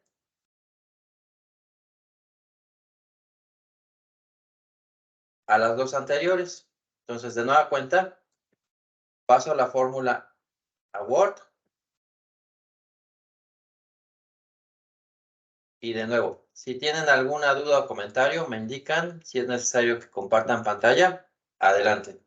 a las dos anteriores. Entonces, de nueva cuenta, paso la fórmula a Word. Y de nuevo, si tienen alguna duda o comentario, me indican. Si es necesario que compartan pantalla, adelante.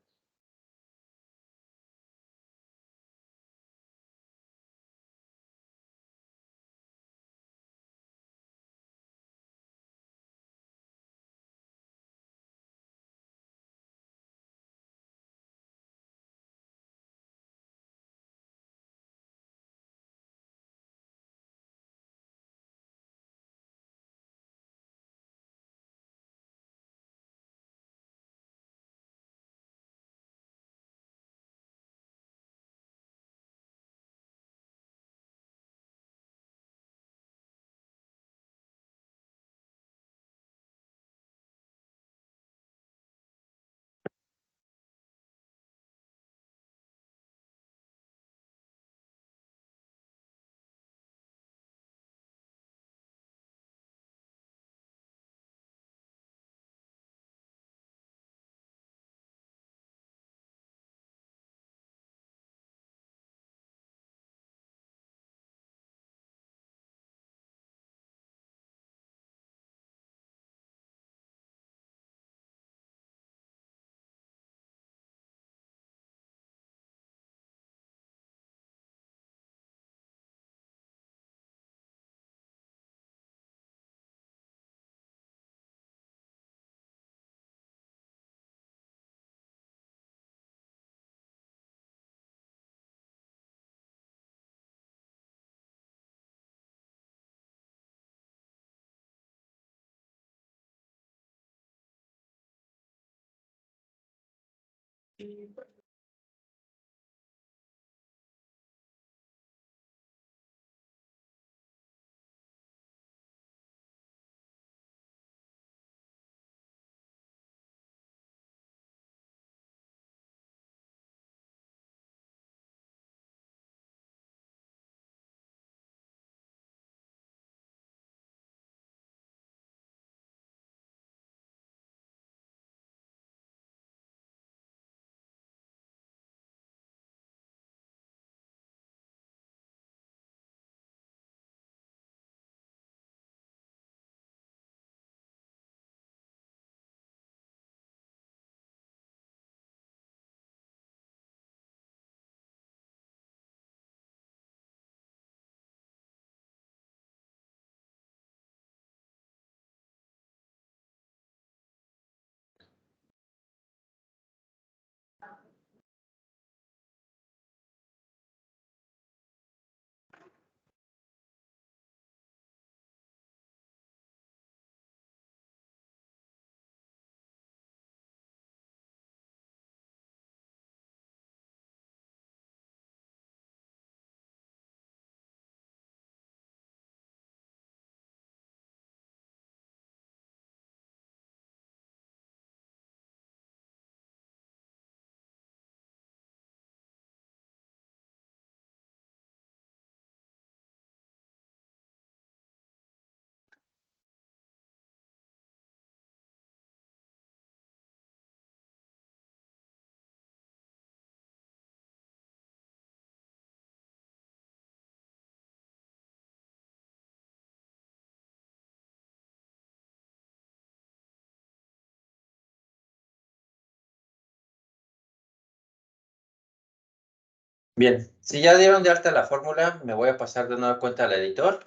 Bien, si ya dieron de alta la fórmula, me voy a pasar de nueva cuenta al editor.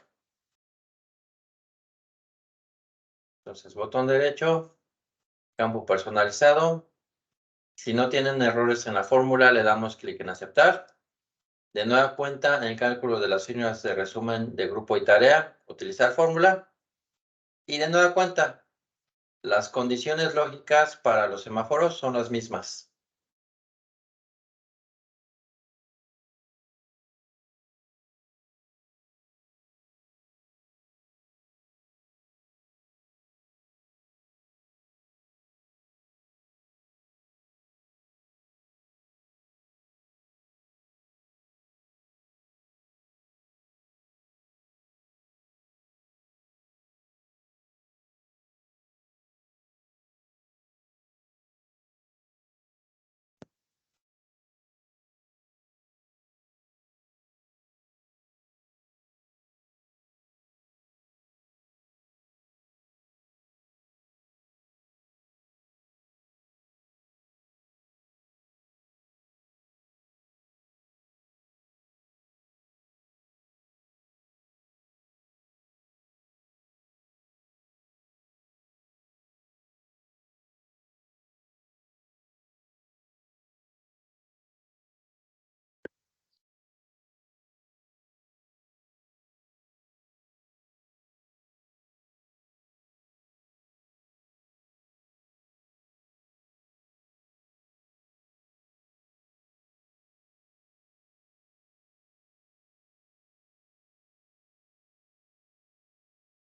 Entonces, botón derecho, campo personalizado. Si no tienen errores en la fórmula, le damos clic en aceptar. De nueva cuenta, en el cálculo de las fórmulas de resumen de grupo y tarea, utilizar fórmula. Y de nueva cuenta, las condiciones lógicas para los semáforos son las mismas.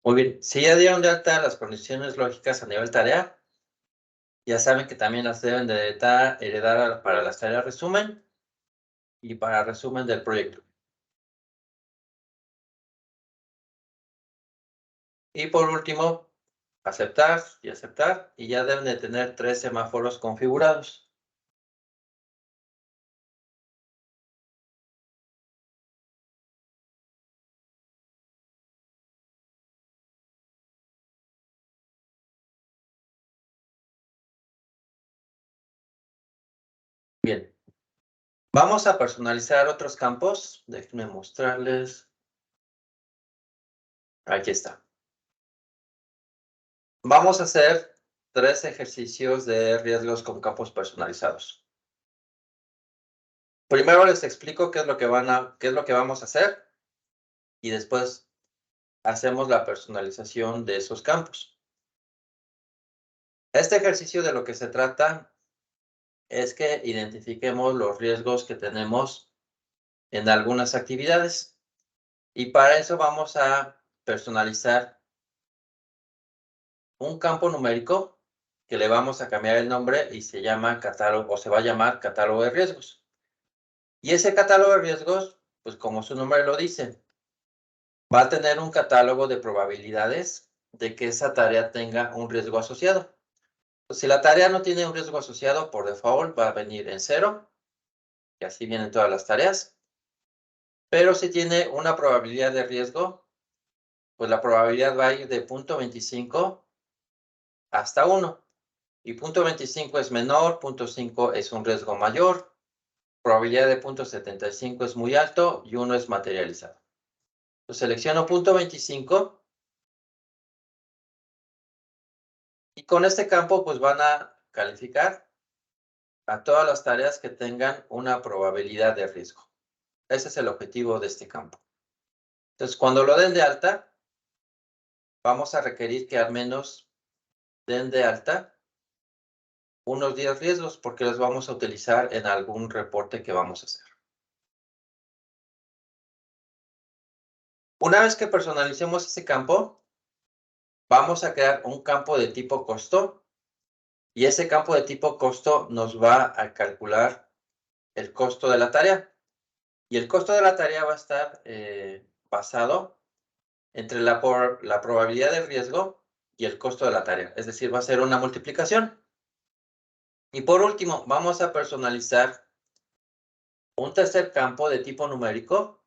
Muy bien, si ya dieron de alta las condiciones lógicas a nivel tarea, ya saben que también las deben de heredar para las tareas resumen y para resumen del proyecto. Y por último, aceptar y aceptar, y ya deben de tener 3 semáforos configurados. Bien, vamos a personalizar otros campos. Déjenme mostrarles. Aquí está. Vamos a hacer 3 ejercicios de riesgos con campos personalizados. Primero les explico qué es lo que vamos a hacer y después hacemos la personalización de esos campos. Este ejercicio de lo que se trata es que identifiquemos los riesgos que tenemos en algunas actividades. Y para eso vamos a personalizar un campo numérico que le vamos a cambiar el nombre y se llama catálogo, o se va a llamar catálogo de riesgos. Y ese catálogo de riesgos, pues como su nombre lo dice, va a tener un catálogo de probabilidades de que esa tarea tenga un riesgo asociado. Pues si la tarea no tiene un riesgo asociado, por default va a venir en 0, y así vienen todas las tareas. Pero si tiene una probabilidad de riesgo, pues la probabilidad va a ir de 0.25 hasta 1. Y 0.25 es menor, 0.5 es un riesgo mayor, probabilidad de 0.75 es muy alto y 1 es materializado. Entonces selecciono 0.25 y con este campo pues van a calificar a todas las tareas que tengan una probabilidad de riesgo. Ese es el objetivo de este campo. Entonces cuando lo den de alta, vamos a requerir que al menos den de alta unos 10 riesgos porque los vamos a utilizar en algún reporte que vamos a hacer. Una vez que personalicemos ese campo, vamos a crear un campo de tipo costo y ese campo de tipo costo nos va a calcular el costo de la tarea. Y el costo de la tarea va a estar basado entre la probabilidad de riesgo y el costo de la tarea. Es decir, va a ser una multiplicación. Y por último, vamos a personalizar un tercer campo de tipo numérico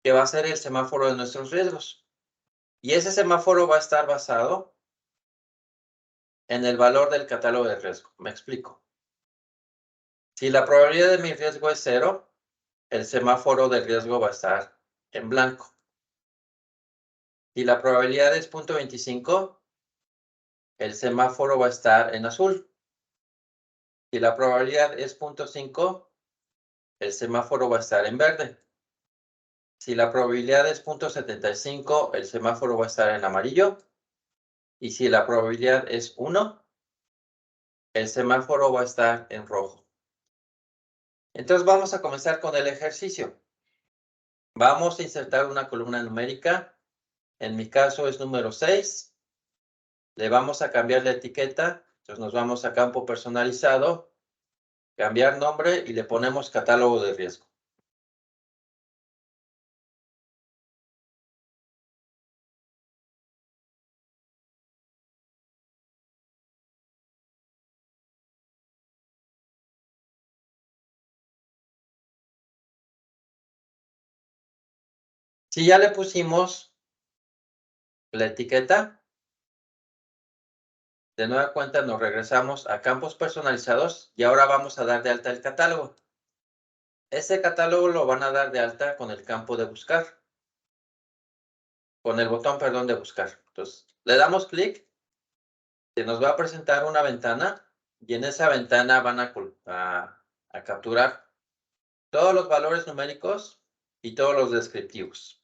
que va a ser el semáforo de nuestros riesgos. Y ese semáforo va a estar basado en el valor del catálogo de riesgo. Me explico. Si la probabilidad de mi riesgo es 0, el semáforo de riesgo va a estar en blanco. Si la probabilidad es 0.25, el semáforo va a estar en azul. Si la probabilidad es 0.5, el semáforo va a estar en verde. Si la probabilidad es 0.75, el semáforo va a estar en amarillo. Y si la probabilidad es 1, el semáforo va a estar en rojo. Entonces vamos a comenzar con el ejercicio. Vamos a insertar una columna numérica. En mi caso es número 6. Le vamos a cambiar la etiqueta. Entonces nos vamos a campo personalizado, cambiar nombre y le ponemos catálogo de riesgo. Si ya le pusimos la etiqueta, de nueva cuenta nos regresamos a campos personalizados y ahora vamos a dar de alta el catálogo. Ese catálogo lo van a dar de alta con el campo de buscar. Con el botón, perdón, de buscar. Entonces, le damos clic, se nos va a presentar una ventana y en esa ventana van a capturar todos los valores numéricos y todos los descriptivos.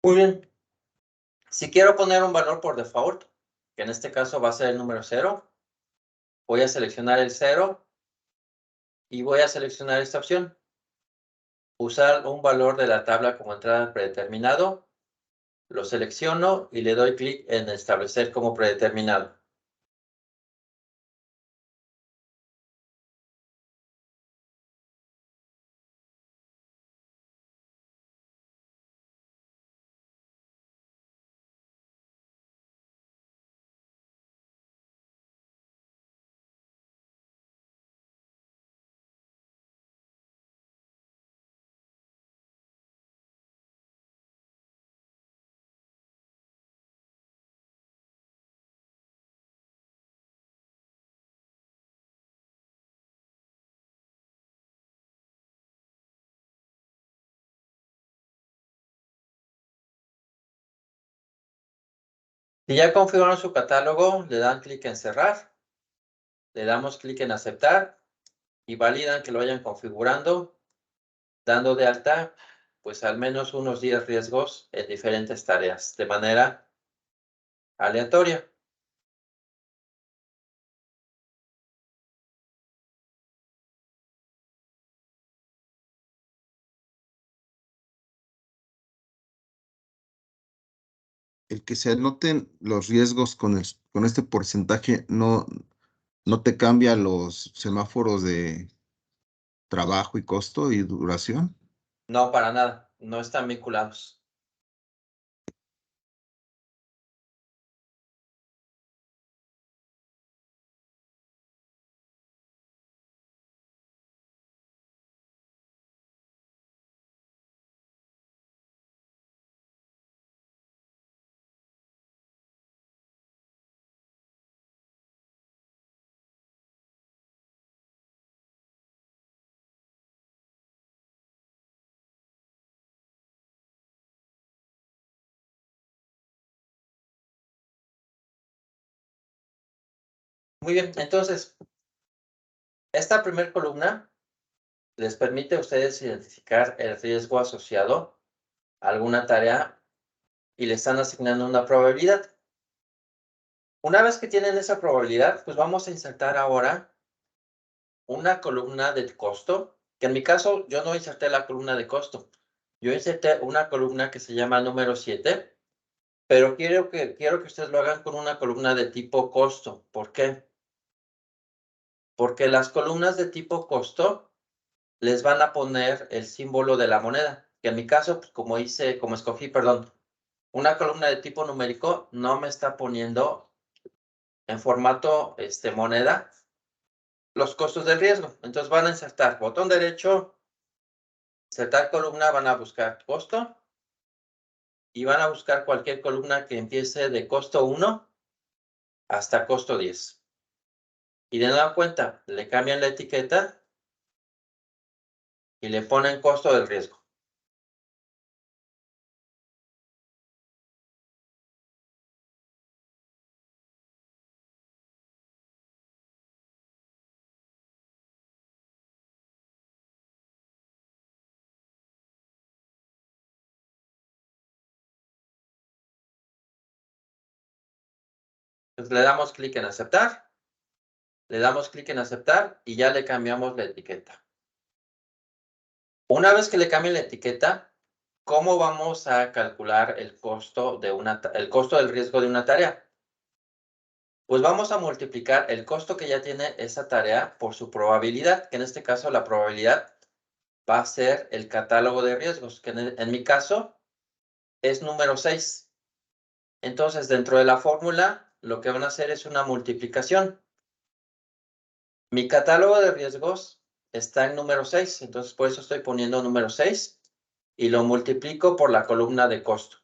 Muy bien. Si quiero poner un valor por default, que en este caso va a ser el número 0, voy a seleccionar el 0 y voy a seleccionar esta opción. Usar un valor de la tabla como entrada predeterminado. Lo selecciono y le doy clic en establecer como predeterminado. Si ya configuraron su catálogo, le dan clic en cerrar, le damos clic en aceptar y validan que lo vayan configurando, dando de alta pues al menos unos 10 riesgos en diferentes tareas de manera aleatoria. El que se anoten los riesgos con este porcentaje no te cambia los semáforos de trabajo y costo y duración. No, para nada, no están vinculados. Muy bien, entonces, esta primera columna les permite a ustedes identificar el riesgo asociado a alguna tarea y le están asignando una probabilidad. Una vez que tienen esa probabilidad, pues vamos a insertar ahora una columna de costo, que en mi caso yo no inserté la columna de costo. Yo inserté una columna que se llama número 7, pero quiero que ustedes lo hagan con una columna de tipo costo. ¿Por qué? Porque las columnas de tipo costo les van a poner el símbolo de la moneda, que en mi caso, pues como escogí, perdón, una columna de tipo numérico, no me está poniendo en formato moneda los costos del riesgo. Entonces van a insertar botón derecho, insertar columna, van a buscar costo y van a buscar cualquier columna que empiece de costo 1 hasta costo 10. Y de nueva cuenta, le cambian la etiqueta y le ponen costo del riesgo. Entonces le damos clic en aceptar, le damos clic en aceptar y ya le cambiamos la etiqueta. Una vez que le cambien la etiqueta, ¿cómo vamos a calcular el costo del riesgo de una tarea? Pues vamos a multiplicar el costo que ya tiene esa tarea por su probabilidad, que en este caso la probabilidad va a ser el catálogo de riesgos, que en mi caso es número 6. Entonces, dentro de la fórmula, lo que van a hacer es una multiplicación. Mi catálogo de riesgos está en número 6, entonces por eso estoy poniendo número 6 y lo multiplico por la columna de costo.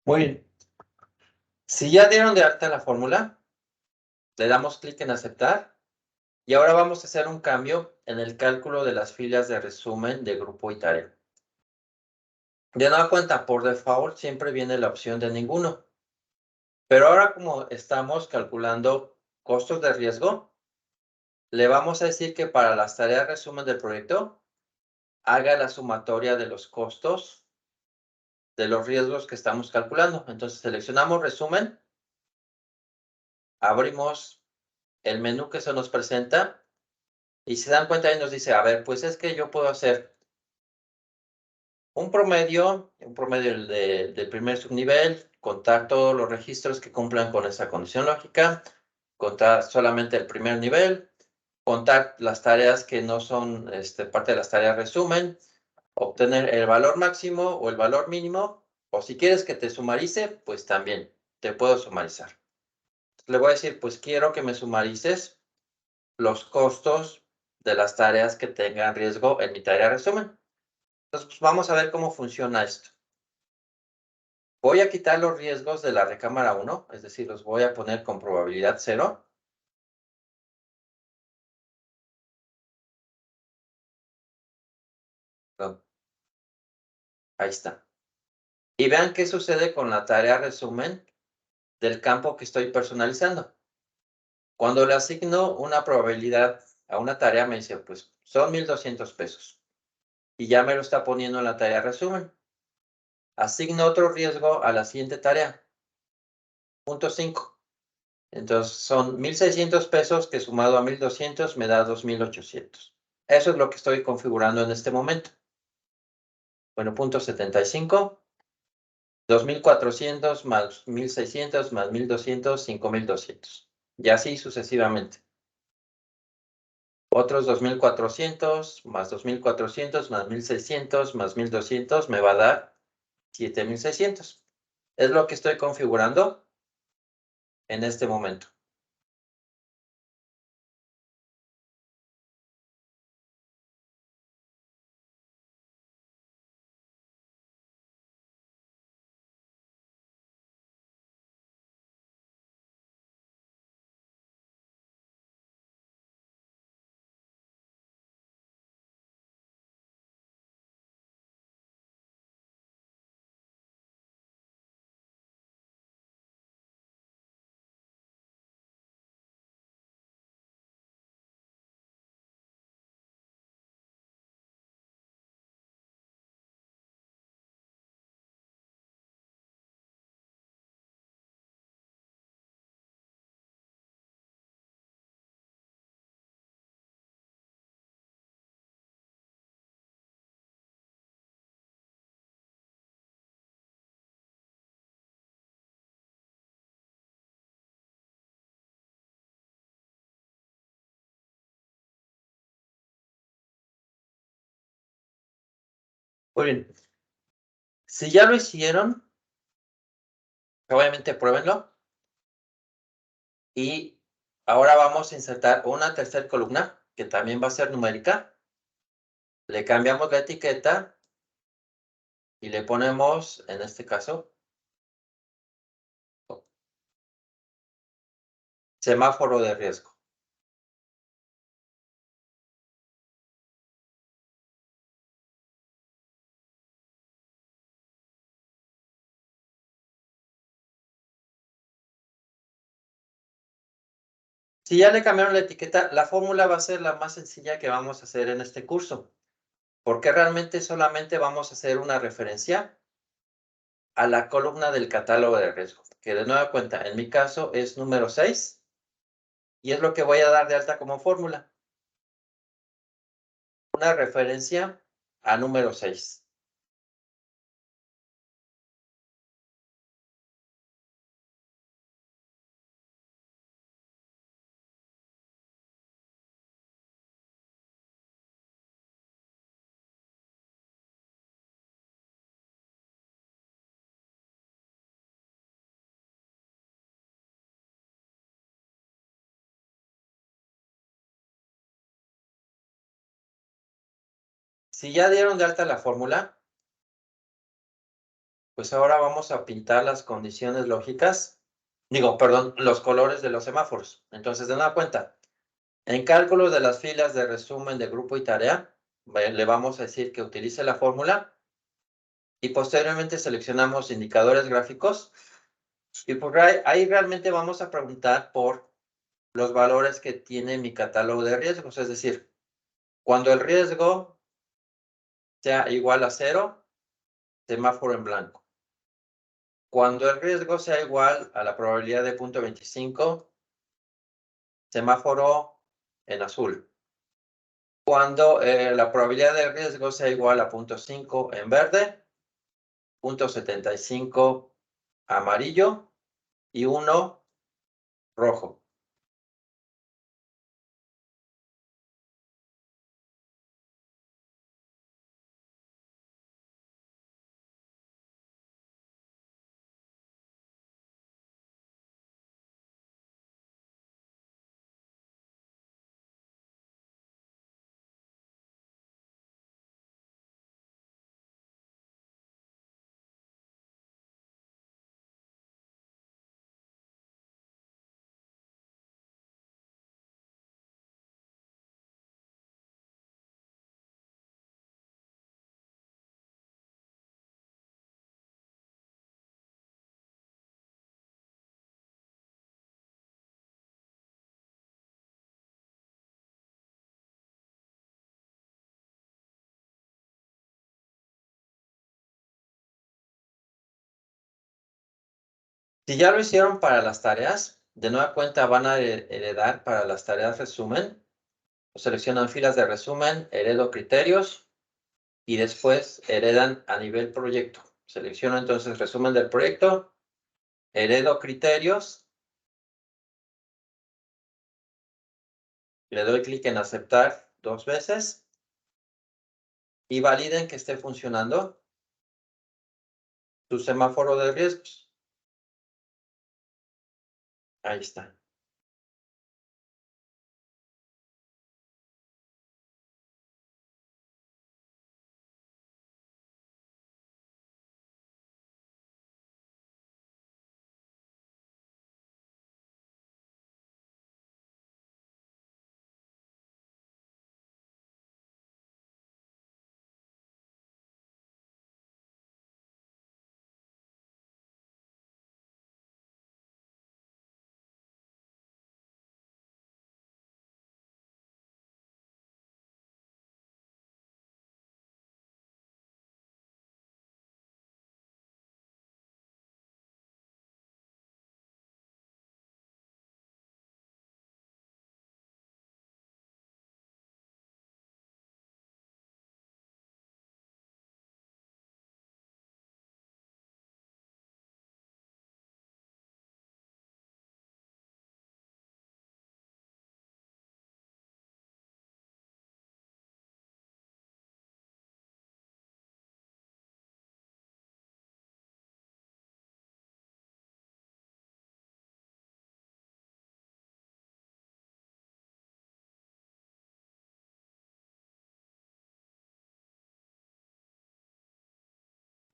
Muy bien. Si ya dieron de alta la fórmula, le damos clic en aceptar. Y ahora vamos a hacer un cambio en el cálculo de las filas de resumen de grupo y tarea. De nueva cuenta, por default siempre viene la opción de ninguno. Pero ahora como estamos calculando costos de riesgo, le vamos a decir que para las tareas resumen del proyecto, haga la sumatoria de los costos de los riesgos que estamos calculando. Entonces seleccionamos resumen, abrimos el menú que se nos presenta y se dan cuenta ahí nos dice, a ver, pues es que yo puedo hacer un promedio del primer subnivel, contar todos los registros que cumplan con esa condición lógica, contar solamente el primer nivel, contar las tareas que no son parte de las tareas resumen, obtener el valor máximo o el valor mínimo, o si quieres que te sumarice, pues también te puedo sumarizar. Le voy a decir, pues quiero que me sumarices los costos de las tareas que tengan riesgo en mi tarea resumen. Entonces, pues vamos a ver cómo funciona esto. Voy a quitar los riesgos de la recámara 1, es decir, los voy a poner con probabilidad 0. Ahí está. Y vean qué sucede con la tarea resumen del campo que estoy personalizando. Cuando le asigno una probabilidad a una tarea, me dice, pues son 1,200 pesos. Y ya me lo está poniendo en la tarea resumen. Asigno otro riesgo a la siguiente tarea. Punto 5. Entonces son 1,600 pesos que sumado a 1,200 me da 2,800. Eso es lo que estoy configurando en este momento. Bueno, punto 75. 2,400 más 1,600 más 1,200, 5,200. Y así sucesivamente. Otros 2,400 más 2,400 más 1,600 más 1,200 me va a dar 7,600. Es lo que estoy configurando en este momento. Muy bien. Si ya lo hicieron, obviamente pruébenlo. Y ahora vamos a insertar una tercera columna, que también va a ser numérica. Le cambiamos la etiqueta y le ponemos, en este caso, semáforo de riesgo. Si ya le cambiaron la etiqueta, la fórmula va a ser la más sencilla que vamos a hacer en este curso, porque realmente solamente vamos a hacer una referencia a la columna del catálogo de riesgo, que de nueva cuenta, en mi caso es número 6, y es lo que voy a dar de alta como fórmula. Una referencia a número 6. Si ya dieron de alta la fórmula, Pues ahora vamos a pintar las condiciones lógicas. Digo, perdón, los colores de los semáforos. Entonces, den una cuenta. En cálculos de las filas de resumen de grupo y tarea, le vamos a decir que utilice la fórmula y posteriormente seleccionamos indicadores gráficos y por ahí realmente vamos a preguntar por los valores que tiene mi catálogo de riesgos, es decir, cuando el riesgo sea igual a 0, semáforo en blanco. Cuando el riesgo sea igual a la probabilidad de 0.25, semáforo en azul. Cuando la probabilidad de riesgo sea igual a 0.5 en verde, 0.75 amarillo y 1 rojo. Si ya lo hicieron para las tareas, de nueva cuenta van a heredar para las tareas resumen. Seleccionan filas de resumen, heredo criterios y después heredan a nivel proyecto. Selecciono entonces resumen del proyecto, heredo criterios, le doy clic en aceptar 2 veces y validen que esté funcionando su semáforo de riesgos. Ahí está.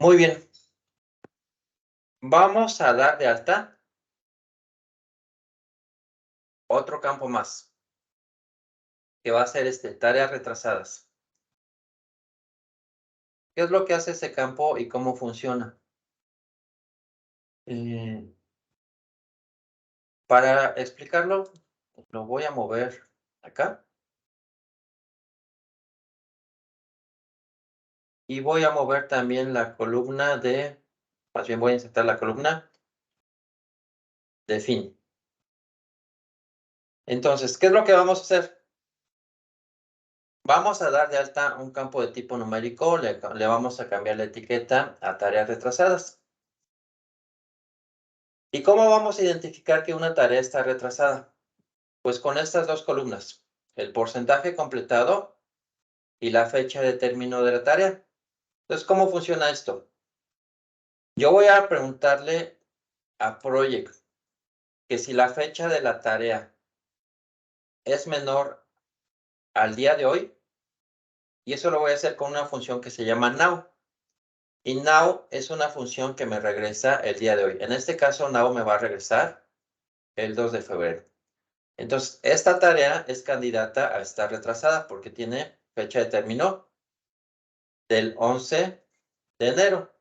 Muy bien. Vamos a dar de alta otro campo más, que va a ser tareas retrasadas. ¿Qué es lo que hace ese campo y cómo funciona? Para explicarlo, lo voy a mover acá. Y voy a mover también la columna más bien voy a insertar la columna de fin. Entonces, ¿qué es lo que vamos a hacer? Vamos a dar de alta un campo de tipo numérico, le vamos a cambiar la etiqueta a tareas retrasadas. ¿Y cómo vamos a identificar que una tarea está retrasada? Pues con estas dos columnas, el porcentaje completado y la fecha de término de la tarea. Entonces, ¿cómo funciona esto? Yo voy a preguntarle a Project que si la fecha de la tarea es menor al día de hoy, y eso lo voy a hacer con una función que se llama now. Y now es una función que me regresa el día de hoy. En este caso, now me va a regresar el 2 de febrero. Entonces, esta tarea es candidata a estar retrasada porque tiene fecha de término del 11 de enero,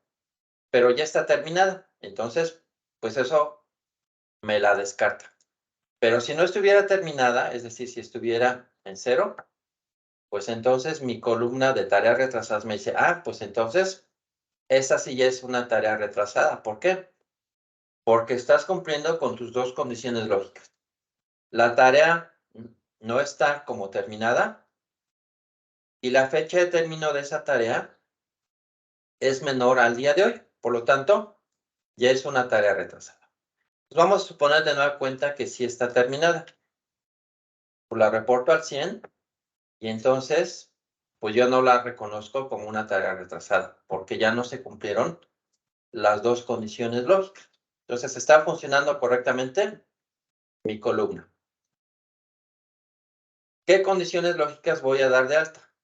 pero ya está terminada. Entonces, pues eso me la descarta. Pero si no estuviera terminada, es decir, si estuviera en 0, pues entonces mi columna de tareas retrasadas me dice, pues entonces esa sí ya es una tarea retrasada. ¿Por qué? Porque estás cumpliendo con tus dos condiciones lógicas. La tarea no está como terminada y la fecha de término de esa tarea es menor al día de hoy. Por lo tanto, ya es una tarea retrasada. Pues vamos a suponer de nueva cuenta que sí está terminada. Pues la reporto al 100 y entonces, pues yo no la reconozco como una tarea retrasada porque ya no se cumplieron las dos condiciones lógicas. Entonces, ¿está funcionando correctamente mi columna? ¿Qué condiciones lógicas voy a dar de alta?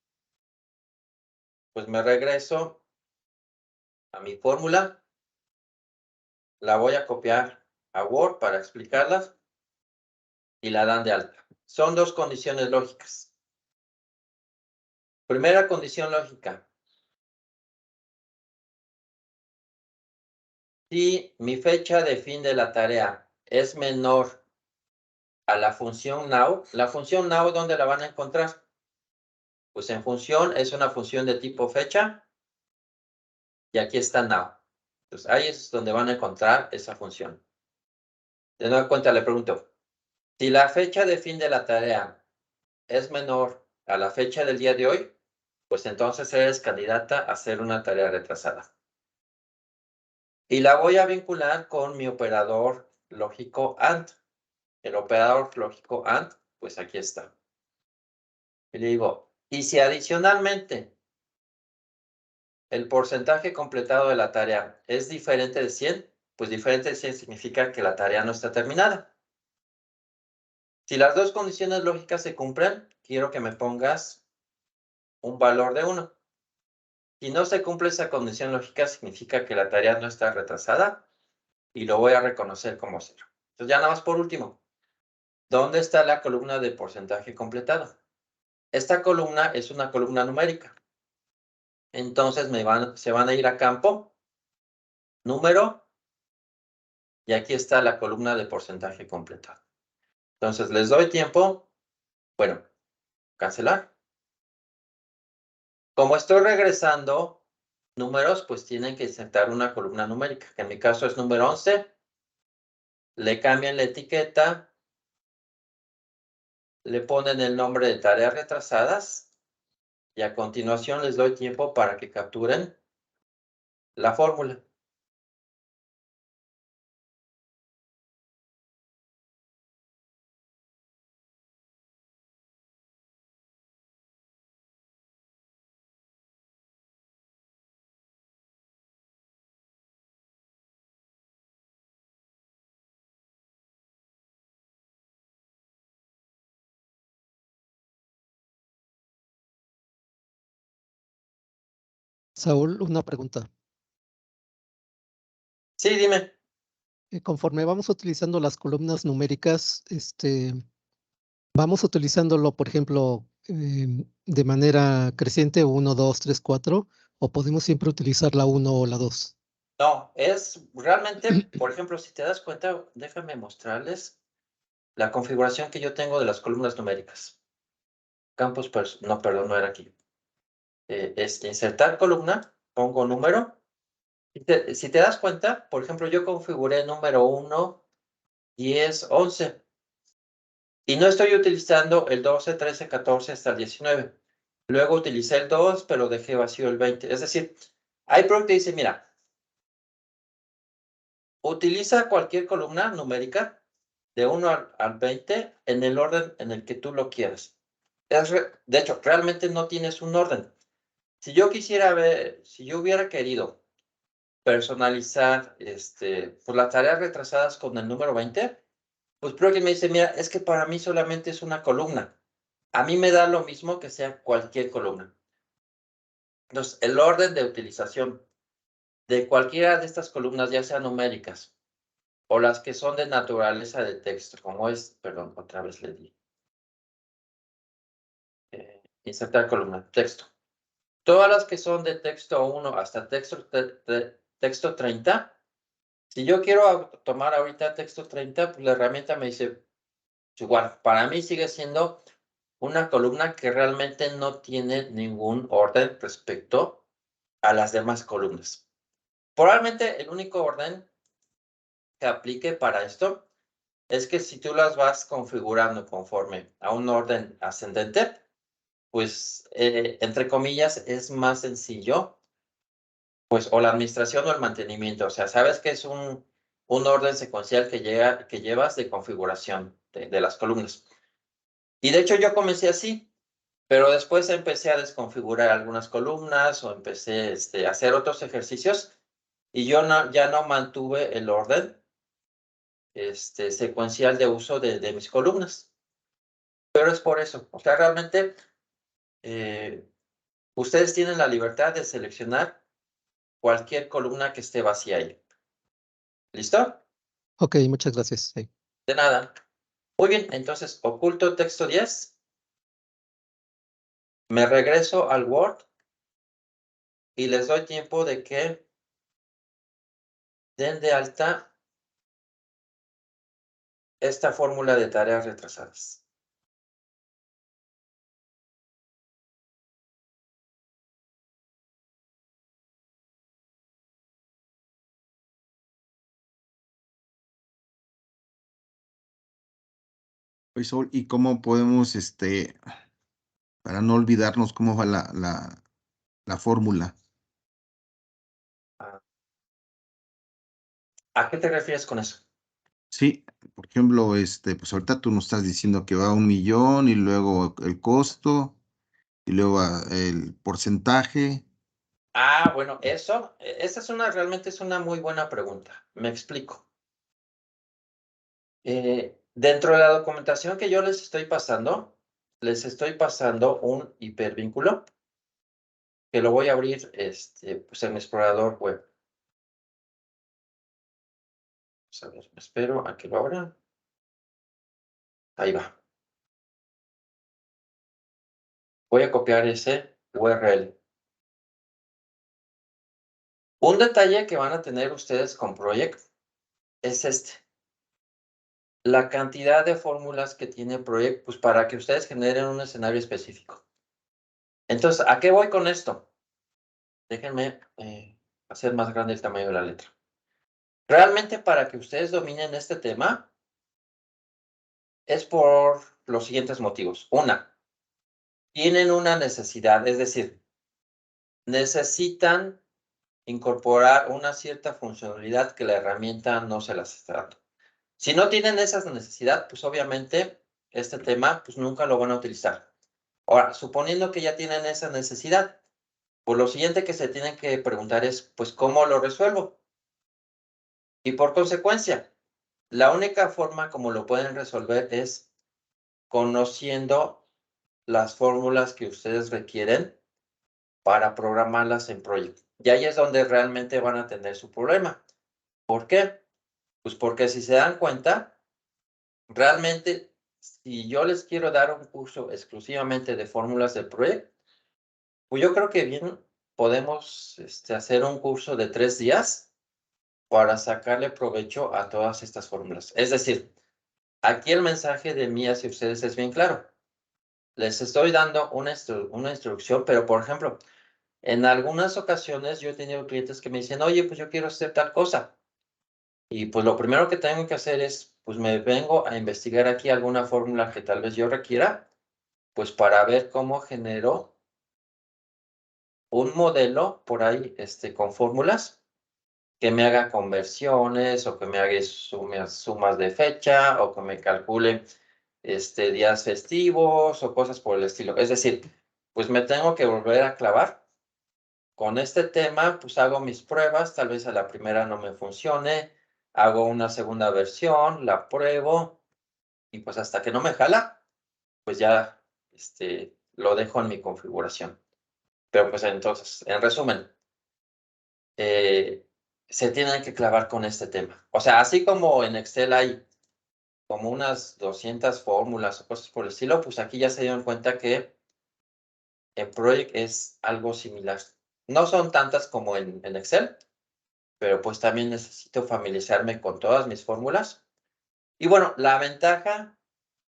Pues me regreso a mi fórmula, la voy a copiar a Word para explicarlas y la dan de alta. Son dos condiciones lógicas. Primera condición lógica. Si mi fecha de fin de la tarea es menor a la función now, la función now, ¿dónde la van a encontrar? Pues en función, es una función de tipo fecha y aquí está now. Entonces ahí es donde van a encontrar esa función. De nueva cuenta le pregunto, si la fecha de fin de la tarea es menor a la fecha del día de hoy, pues entonces eres candidata a hacer una tarea retrasada. Y la voy a vincular con mi operador lógico AND. El operador lógico AND, pues aquí está. Y le digo, y si adicionalmente el porcentaje completado de la tarea es diferente de 100, pues diferente de 100 significa que la tarea no está terminada. Si las dos condiciones lógicas se cumplen, quiero que me pongas un valor de 1. Si no se cumple esa condición lógica, significa que la tarea no está retrasada y lo voy a reconocer como 0. Entonces ya nada más por último, ¿dónde está la columna de porcentaje completado? Esta columna es una columna numérica. Entonces se van a ir a campo, número, y aquí está la columna de porcentaje completado. Entonces les doy tiempo, bueno, cancelar. Como estoy regresando números, pues tienen que insertar una columna numérica, que en mi caso es número 11. Le cambian la etiqueta, le ponen el nombre de tareas retrasadas y a continuación les doy tiempo para que capturen la fórmula. Saúl, una pregunta. Sí, dime. Conforme vamos utilizando las columnas numéricas, vamos utilizándolo, por ejemplo, de manera creciente, 1, 2, 3, 4, o podemos siempre utilizar la 1 o la 2. No, es realmente, por ejemplo, si te das cuenta, déjame mostrarles la configuración que yo tengo de las columnas numéricas. Campos, no, perdón, no era aquí. Insertar columna, pongo número. Si te das cuenta, por ejemplo, yo configuré número 1, 10, 11. Y no estoy utilizando el 12, 13, 14 hasta el 19. Luego utilicé el 2, pero dejé vacío el 20. Es decir, hay pro que dice, mira, utiliza cualquier columna numérica de 1 al 20 en el orden en el que tú lo quieras. De hecho, realmente no tienes un orden. Si yo quisiera ver, si yo hubiera querido personalizar pues las tareas retrasadas con el número 20, pues creo que me dice, mira, es que para mí solamente es una columna. A mí me da lo mismo que sea cualquier columna. Entonces, el orden de utilización de cualquiera de estas columnas, ya sean numéricas o las que son de naturaleza de texto, como es, perdón, otra vez le di. Insertar columna, texto. Todas las que son de texto 1 hasta texto 30, si yo quiero tomar ahorita texto 30, pues la herramienta me dice, igual, para mí sigue siendo una columna que realmente no tiene ningún orden respecto a las demás columnas. Probablemente el único orden que aplique para esto es que si tú las vas configurando conforme a un orden ascendente, pues, entre comillas, es más sencillo, pues, o la administración o el mantenimiento. O sea, sabes que es un orden secuencial que llevas de configuración de las columnas. Y de hecho yo comencé así, pero después empecé a desconfigurar algunas columnas o empecé a hacer otros ejercicios y yo ya no mantuve el orden secuencial de uso de mis columnas. Pero es por eso. O sea, realmente ustedes tienen la libertad de seleccionar cualquier columna que esté vacía ahí. ¿Listo? Ok, muchas gracias. Sí. De nada. Muy bien, entonces oculto texto 10. Me regreso al Word y les doy tiempo de que den de alta esta fórmula de tareas retrasadas. Oye, Saúl, ¿y cómo podemos, para no olvidarnos cómo va la fórmula? ¿A qué te refieres con eso? Sí, por ejemplo, pues ahorita tú nos estás diciendo que va a 1 millón y luego el costo y luego el porcentaje. Ah, bueno, esa realmente es una muy buena pregunta. Me explico. Dentro de la documentación que yo les estoy pasando un hipervínculo que lo voy a abrir pues en mi explorador web. Vamos a ver, me espero a que lo abra. Ahí va. Voy a copiar ese URL. Un detalle que van a tener ustedes con Project es la cantidad de fórmulas que tiene Project, pues para que ustedes generen un escenario específico. Entonces, ¿a qué voy con esto? Déjenme hacer más grande el tamaño de la letra. Realmente para que ustedes dominen este tema es por los siguientes motivos. Una, tienen una necesidad, es decir, necesitan incorporar una cierta funcionalidad que la herramienta no se las está dando. Si no tienen esa necesidad, pues obviamente este tema pues nunca lo van a utilizar. Ahora, suponiendo que ya tienen esa necesidad, pues lo siguiente que se tienen que preguntar es, pues, ¿cómo lo resuelvo? Y por consecuencia, la única forma como lo pueden resolver es conociendo las fórmulas que ustedes requieren para programarlas en Project. Y ahí es donde realmente van a tener su problema. ¿Por qué? Pues porque si se dan cuenta, realmente, si yo les quiero dar un curso exclusivamente de fórmulas de Project, pues yo creo que bien podemos hacer un curso de 3 días para sacarle provecho a todas estas fórmulas. Es decir, aquí el mensaje de mí hacia ustedes es bien claro. Les estoy dando una instrucción, pero por ejemplo, en algunas ocasiones yo he tenido clientes que me dicen, oye, pues yo quiero hacer tal cosa. Y pues lo primero que tengo que hacer es, pues me vengo a investigar aquí alguna fórmula que tal vez yo requiera, pues para ver cómo genero un modelo por ahí, con fórmulas que me haga conversiones o que me haga sumas de fecha o que me calcule días festivos o cosas por el estilo. Es decir, pues me tengo que volver a clavar con este tema, pues hago mis pruebas, tal vez a la primera no me funcione, hago una segunda versión, la pruebo y pues hasta que no me jala, pues ya lo dejo en mi configuración. Pero pues entonces, en resumen, se tienen que clavar con este tema. O sea, así como en Excel hay como unas 200 fórmulas o cosas por el estilo, pues aquí ya se dieron cuenta que en Project es algo similar. No son tantas como en Excel, pero pues también necesito familiarizarme con todas mis fórmulas. Y bueno, la ventaja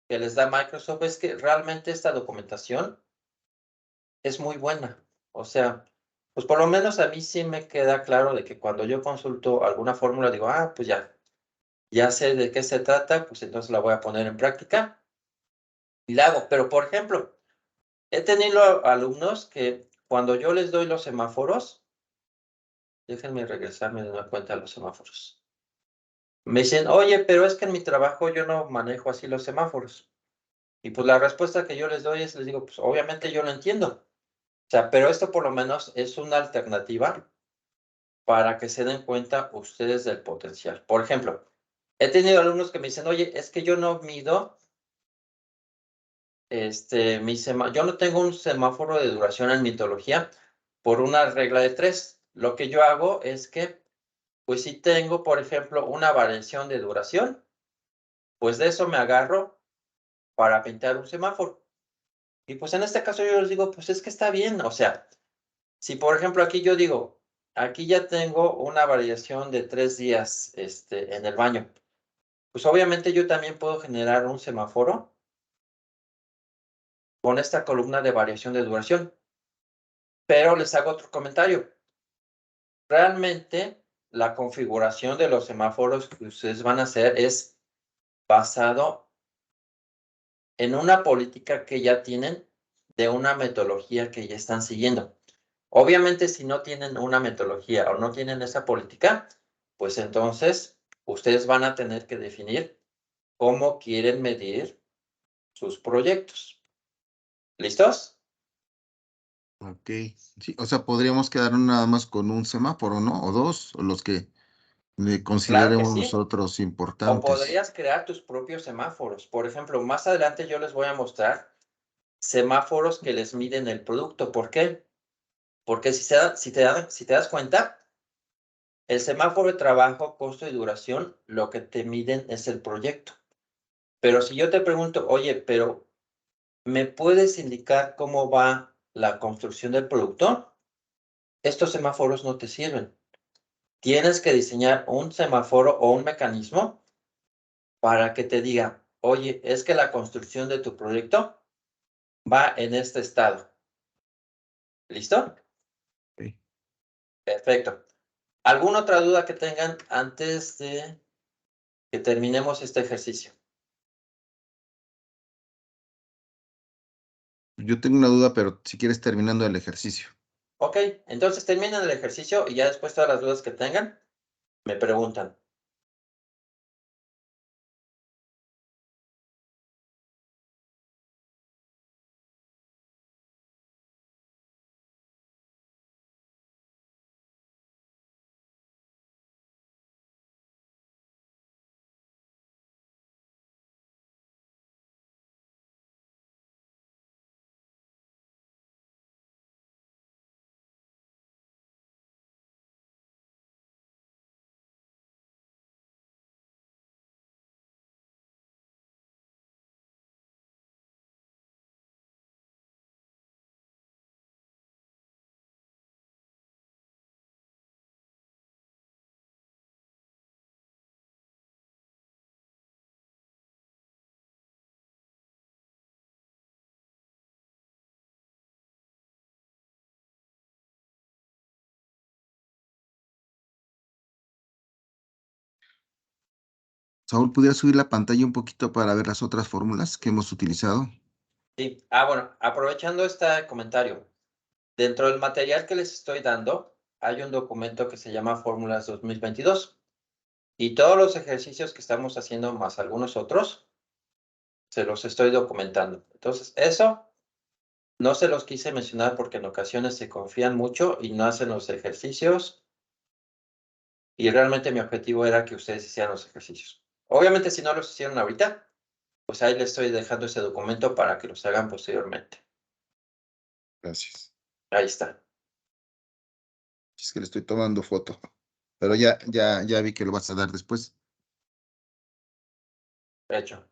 que les da Microsoft es que realmente esta documentación es muy buena. O sea, pues por lo menos a mí sí me queda claro de que cuando yo consulto alguna fórmula digo, ah, pues ya sé de qué se trata, pues entonces la voy a poner en práctica y la hago. Pero por ejemplo, he tenido alumnos que cuando yo les doy los semáforos, déjenme regresarme de nueva cuenta a los semáforos. Me dicen, oye, pero es que en mi trabajo yo no manejo así los semáforos. Y pues la respuesta que yo les doy es, les digo, pues obviamente yo lo entiendo. O sea, pero esto por lo menos es una alternativa para que se den cuenta ustedes del potencial. Por ejemplo, he tenido alumnos que me dicen, oye, es que yo no mido, yo no tengo un semáforo de duración en mitología por una regla de 3. Lo que yo hago es que, pues si tengo, por ejemplo, una variación de duración, pues de eso me agarro para pintar un semáforo. Y pues en este caso yo les digo, pues es que está bien. O sea, si por ejemplo aquí yo digo, aquí ya tengo una variación de 3 días en el baño, pues obviamente yo también puedo generar un semáforo con esta columna de variación de duración. Pero les hago otro comentario. Realmente la configuración de los semáforos que ustedes van a hacer es basado en una política que ya tienen de una metodología que ya están siguiendo. Obviamente, si no tienen una metodología o no tienen esa política, pues entonces ustedes van a tener que definir cómo quieren medir sus proyectos. ¿Listos? Ok, sí, o sea, podríamos quedarnos nada más con un semáforo, ¿no? O dos, o los que Claro que consideremos sí. nosotros O importantes. podrías crear tus propios semáforos. Por ejemplo, más adelante yo les voy a mostrar semáforos que les miden el producto. ¿Por qué? Porque si te das cuenta, el semáforo de trabajo, costo y duración, lo que te miden es el proyecto. Pero si yo te pregunto, oye, pero ¿me puedes indicar cómo va la construcción del producto? Estos semáforos no te sirven. Tienes que diseñar un semáforo o un mecanismo para que te diga, oye, es que la construcción de tu proyecto va en este estado. ¿Listo? Ok. Perfecto. ¿Alguna otra duda que tengan antes de que terminemos este ejercicio? Yo tengo una duda, pero si quieres terminando el ejercicio. Ok, entonces terminen el ejercicio y ya después todas las dudas que tengan, me preguntan. Saúl, ¿pudiera subir la pantalla un poquito para ver las otras fórmulas que hemos utilizado? Sí. Bueno, aprovechando este comentario, dentro del material que les estoy dando, hay un documento que se llama Fórmulas 2022 y todos los ejercicios que estamos haciendo, más algunos otros, se los estoy documentando. Entonces, eso no se los quise mencionar porque en ocasiones se confían mucho y no hacen los ejercicios y realmente mi objetivo era que ustedes hicieran los ejercicios. Obviamente, si no los hicieron ahorita, pues ahí les estoy dejando ese documento para que los hagan posteriormente. Gracias. Ahí está. Es que le estoy tomando foto. Pero ya vi que lo vas a dar después. Hecho.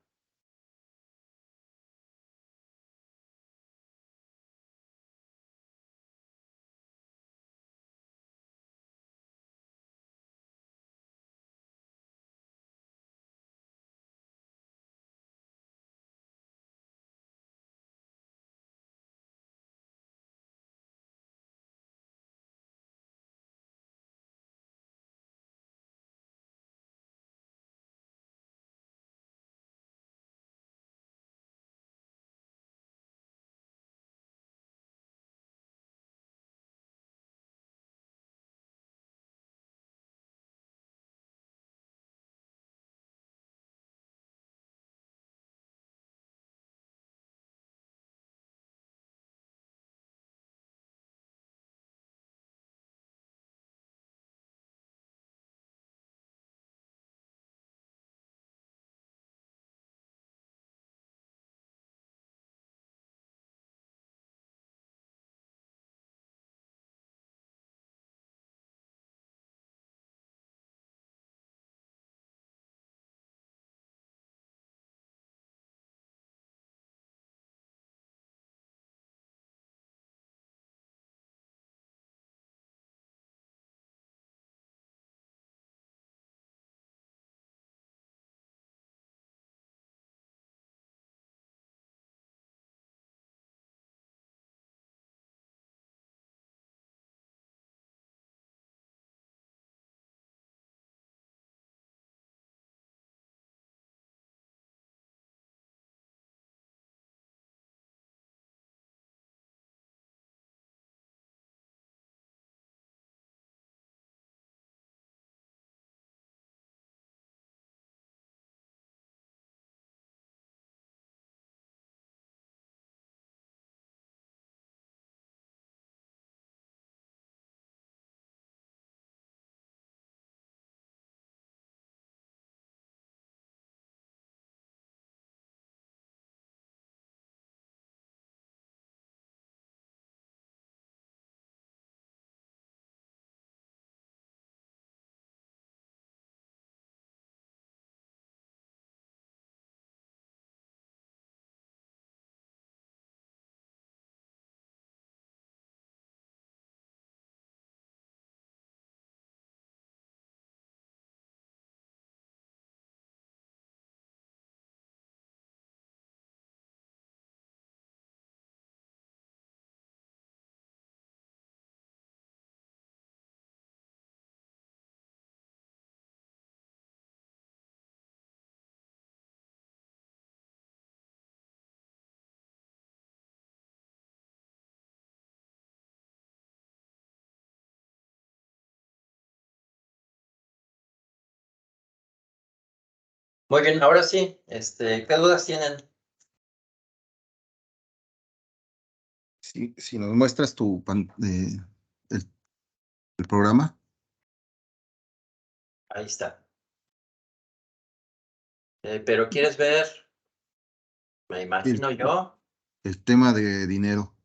Muy bien, ahora sí, ¿qué dudas tienen? Si nos muestras el programa, Ahí está. Pero ¿quieres ver? Me imagino yo. el tema de dinero,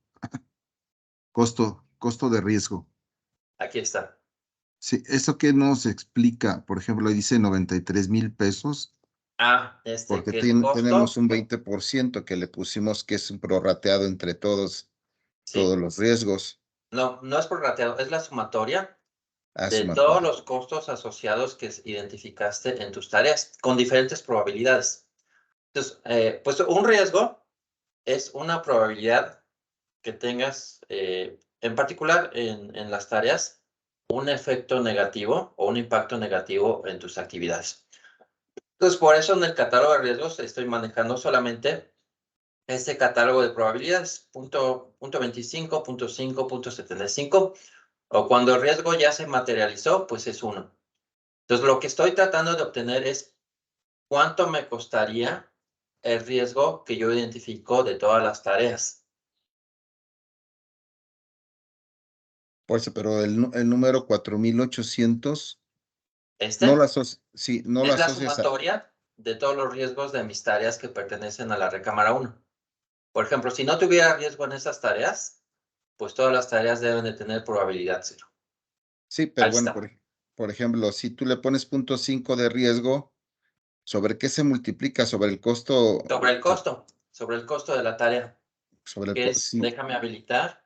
costo de riesgo. Aquí está. Sí, ¿eso qué nos explica? Por ejemplo, ahí dice 93,000 pesos, Ah, porque que el tenemos costo, un 20% que le pusimos que es un prorrateado entre todos sí, los riesgos no es prorrateado, es la sumatoria a de todos sumatorio. los costos asociados que identificaste en tus tareas, con diferentes probabilidades. Entonces, pues un riesgo es una probabilidad que tengas, en particular en las tareas, un efecto negativo o un impacto negativo en tus actividades. Entonces, por eso en el catálogo de riesgos estoy manejando solamente este catálogo de probabilidades, punto 25, punto 5, punto 75, o cuando el riesgo ya se materializó, pues es 1. Entonces, lo que estoy tratando de obtener es cuánto me costaría el riesgo que yo identifico de todas las tareas. Por eso, pero el número 4,800 no Este no lo es la asocias a... sumatoria de todos los riesgos de mis tareas que pertenecen a la recámara 1. Por ejemplo, si no tuviera riesgo en esas tareas, pues todas las tareas deben de tener probabilidad 0. Sí, pero Ahí bueno, está. por ejemplo, si tú le pones 0.5 de riesgo, ¿sobre qué se multiplica? Sobre el costo, Sobre el costo de la tarea, sobre el, que es, sí, déjame habilitar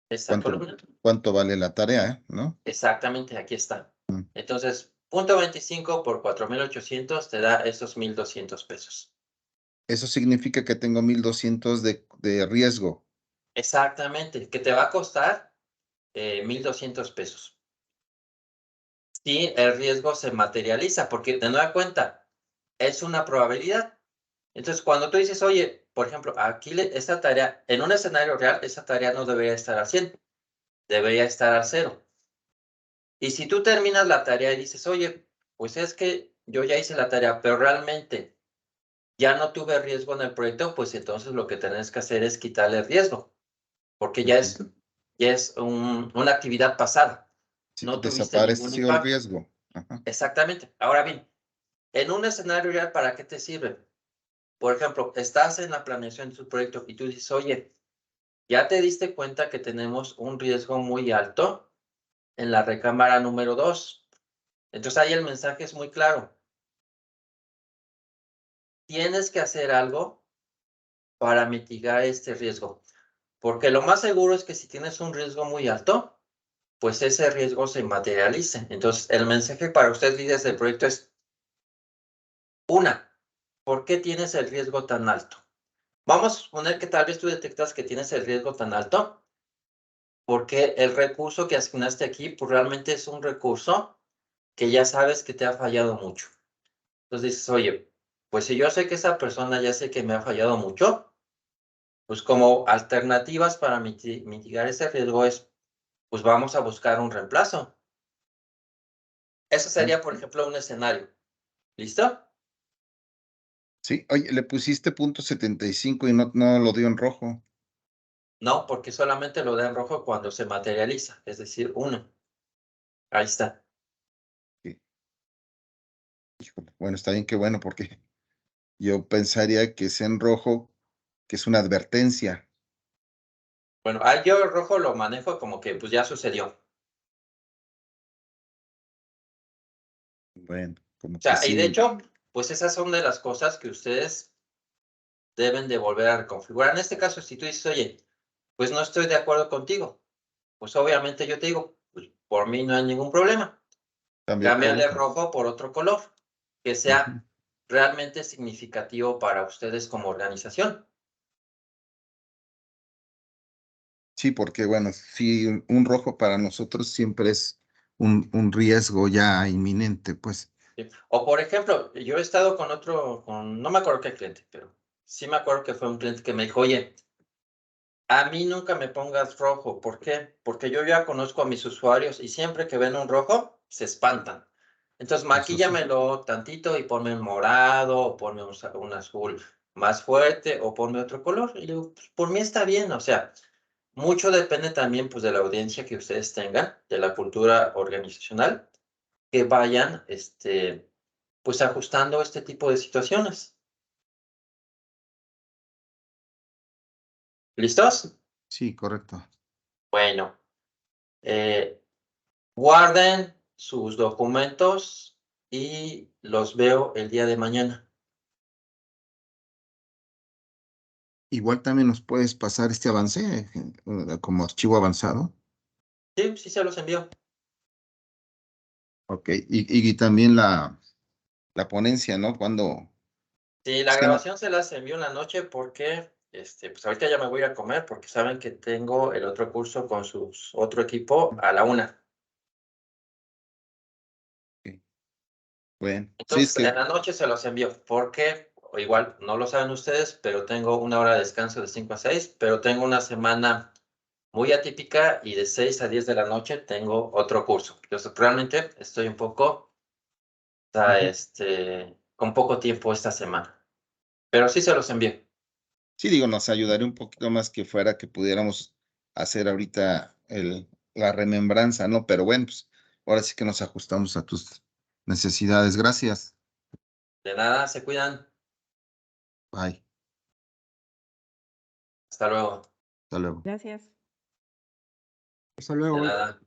esta cuánto, columna. cuánto vale la tarea, ¿no? Exactamente, aquí está. Mm. Entonces, 0.25 por 4,800 te da esos 1,200 pesos. Eso significa que tengo 1,200 de riesgo. Exactamente, que te va a costar 1,200 pesos. Si el riesgo se materializa, porque de nueva cuenta, es una probabilidad. Entonces, cuando tú dices, oye, por ejemplo, aquí esta tarea, en un escenario real, esa tarea no debería estar al 100, debería estar al 0. Y si tú terminas la tarea y dices, oye, pues es que yo ya hice la tarea, pero realmente ya no tuve riesgo en el proyecto, pues entonces lo que tenés que hacer es quitarle el riesgo, porque ya es una actividad pasada. Sí, No tuviste ningún desapareció el impacto. riesgo. Ajá. Exactamente. Ahora bien, en un escenario real, ¿para qué te sirve? Por ejemplo, estás en la planeación de tu proyecto y tú dices, oye, ya te diste cuenta que tenemos un riesgo muy alto en la recámara número 2. Entonces ahí el mensaje es muy claro. Tienes que hacer algo para mitigar este riesgo, porque lo más seguro es que si tienes un riesgo muy alto, pues ese riesgo se materialice. Entonces, el mensaje para ustedes, líderes del proyecto, es: una, ¿por qué tienes el riesgo tan alto? Vamos a suponer que tal vez tú detectas que tienes el riesgo tan alto porque el recurso que asignaste aquí, pues realmente es un recurso que ya sabes que te ha fallado mucho. Entonces dices, oye, pues si yo sé que esa persona ya sé que me ha fallado mucho, pues como alternativas para mitigar ese riesgo es, pues vamos a buscar un reemplazo. Eso sería, por ejemplo, un escenario. ¿Listo? Sí, oye, le pusiste 0.75 y no lo dio en rojo. No, porque solamente lo da en rojo cuando se materializa, es decir, 1. Ahí está. Sí. Híjole, bueno, está bien, qué bueno, porque yo pensaría que es en rojo, que es una advertencia. Bueno, yo el rojo lo manejo como que pues ya sucedió. O Bueno, como que sea, y de sí, hecho, pues esas son de las cosas que ustedes deben de volver a reconfigurar. En este caso, si tú dices, oye, pues no estoy de acuerdo contigo, pues obviamente yo te digo, pues por mí no hay ningún problema. cambia el Cámbiale color. rojo por otro color, que Ujú. sea realmente significativo para ustedes como organización. Sí, porque bueno, sí, un rojo para nosotros siempre es un riesgo ya inminente, pues. ¿Sí? O por ejemplo, yo he estado con no me acuerdo qué cliente, pero sí me acuerdo que fue un cliente que me dijo, oye, a mí nunca me pongas rojo. ¿Por qué? Porque yo ya conozco a mis usuarios y siempre que ven un rojo, se espantan. Entonces, Eso sí. maquíllamelo tantito y ponme un morado, o ponme un azul más fuerte, o ponme otro color. Y yo, pues, por mí está bien. O sea, mucho depende también, pues, de la audiencia que ustedes tengan, de la cultura organizacional, que vayan, pues, ajustando este tipo de situaciones. ¿Listos? Sí, correcto. Bueno, eh, guarden sus documentos y los veo el día de mañana. Igual también nos puedes pasar este avance como archivo avanzado. Sí, sí se los envío. Ok, y también la ponencia, ¿no? Cuando, Sí, la es que no, grabación se las envío en la noche porque, pues ahorita ya me voy a comer porque saben que tengo el otro curso con otro equipo a la 1. ok, bueno, sí, es Entonces, en que, la noche se los envío porque, o igual, no lo saben ustedes, pero tengo una hora de descanso de 5 a 6, pero tengo una semana muy atípica y de 6 a 10 de la noche tengo otro curso. Entonces, realmente estoy un poco, ujú. con poco tiempo esta semana, pero sí se los envío. Sí, digo, nos ayudaría un poquito más que fuera que pudiéramos hacer ahorita la remembranza, ¿no? Pero bueno, pues ahora sí que nos ajustamos a tus necesidades. Gracias. De nada, se cuidan. Bye. Hasta luego. Hasta luego. Gracias. Hasta De luego. nada.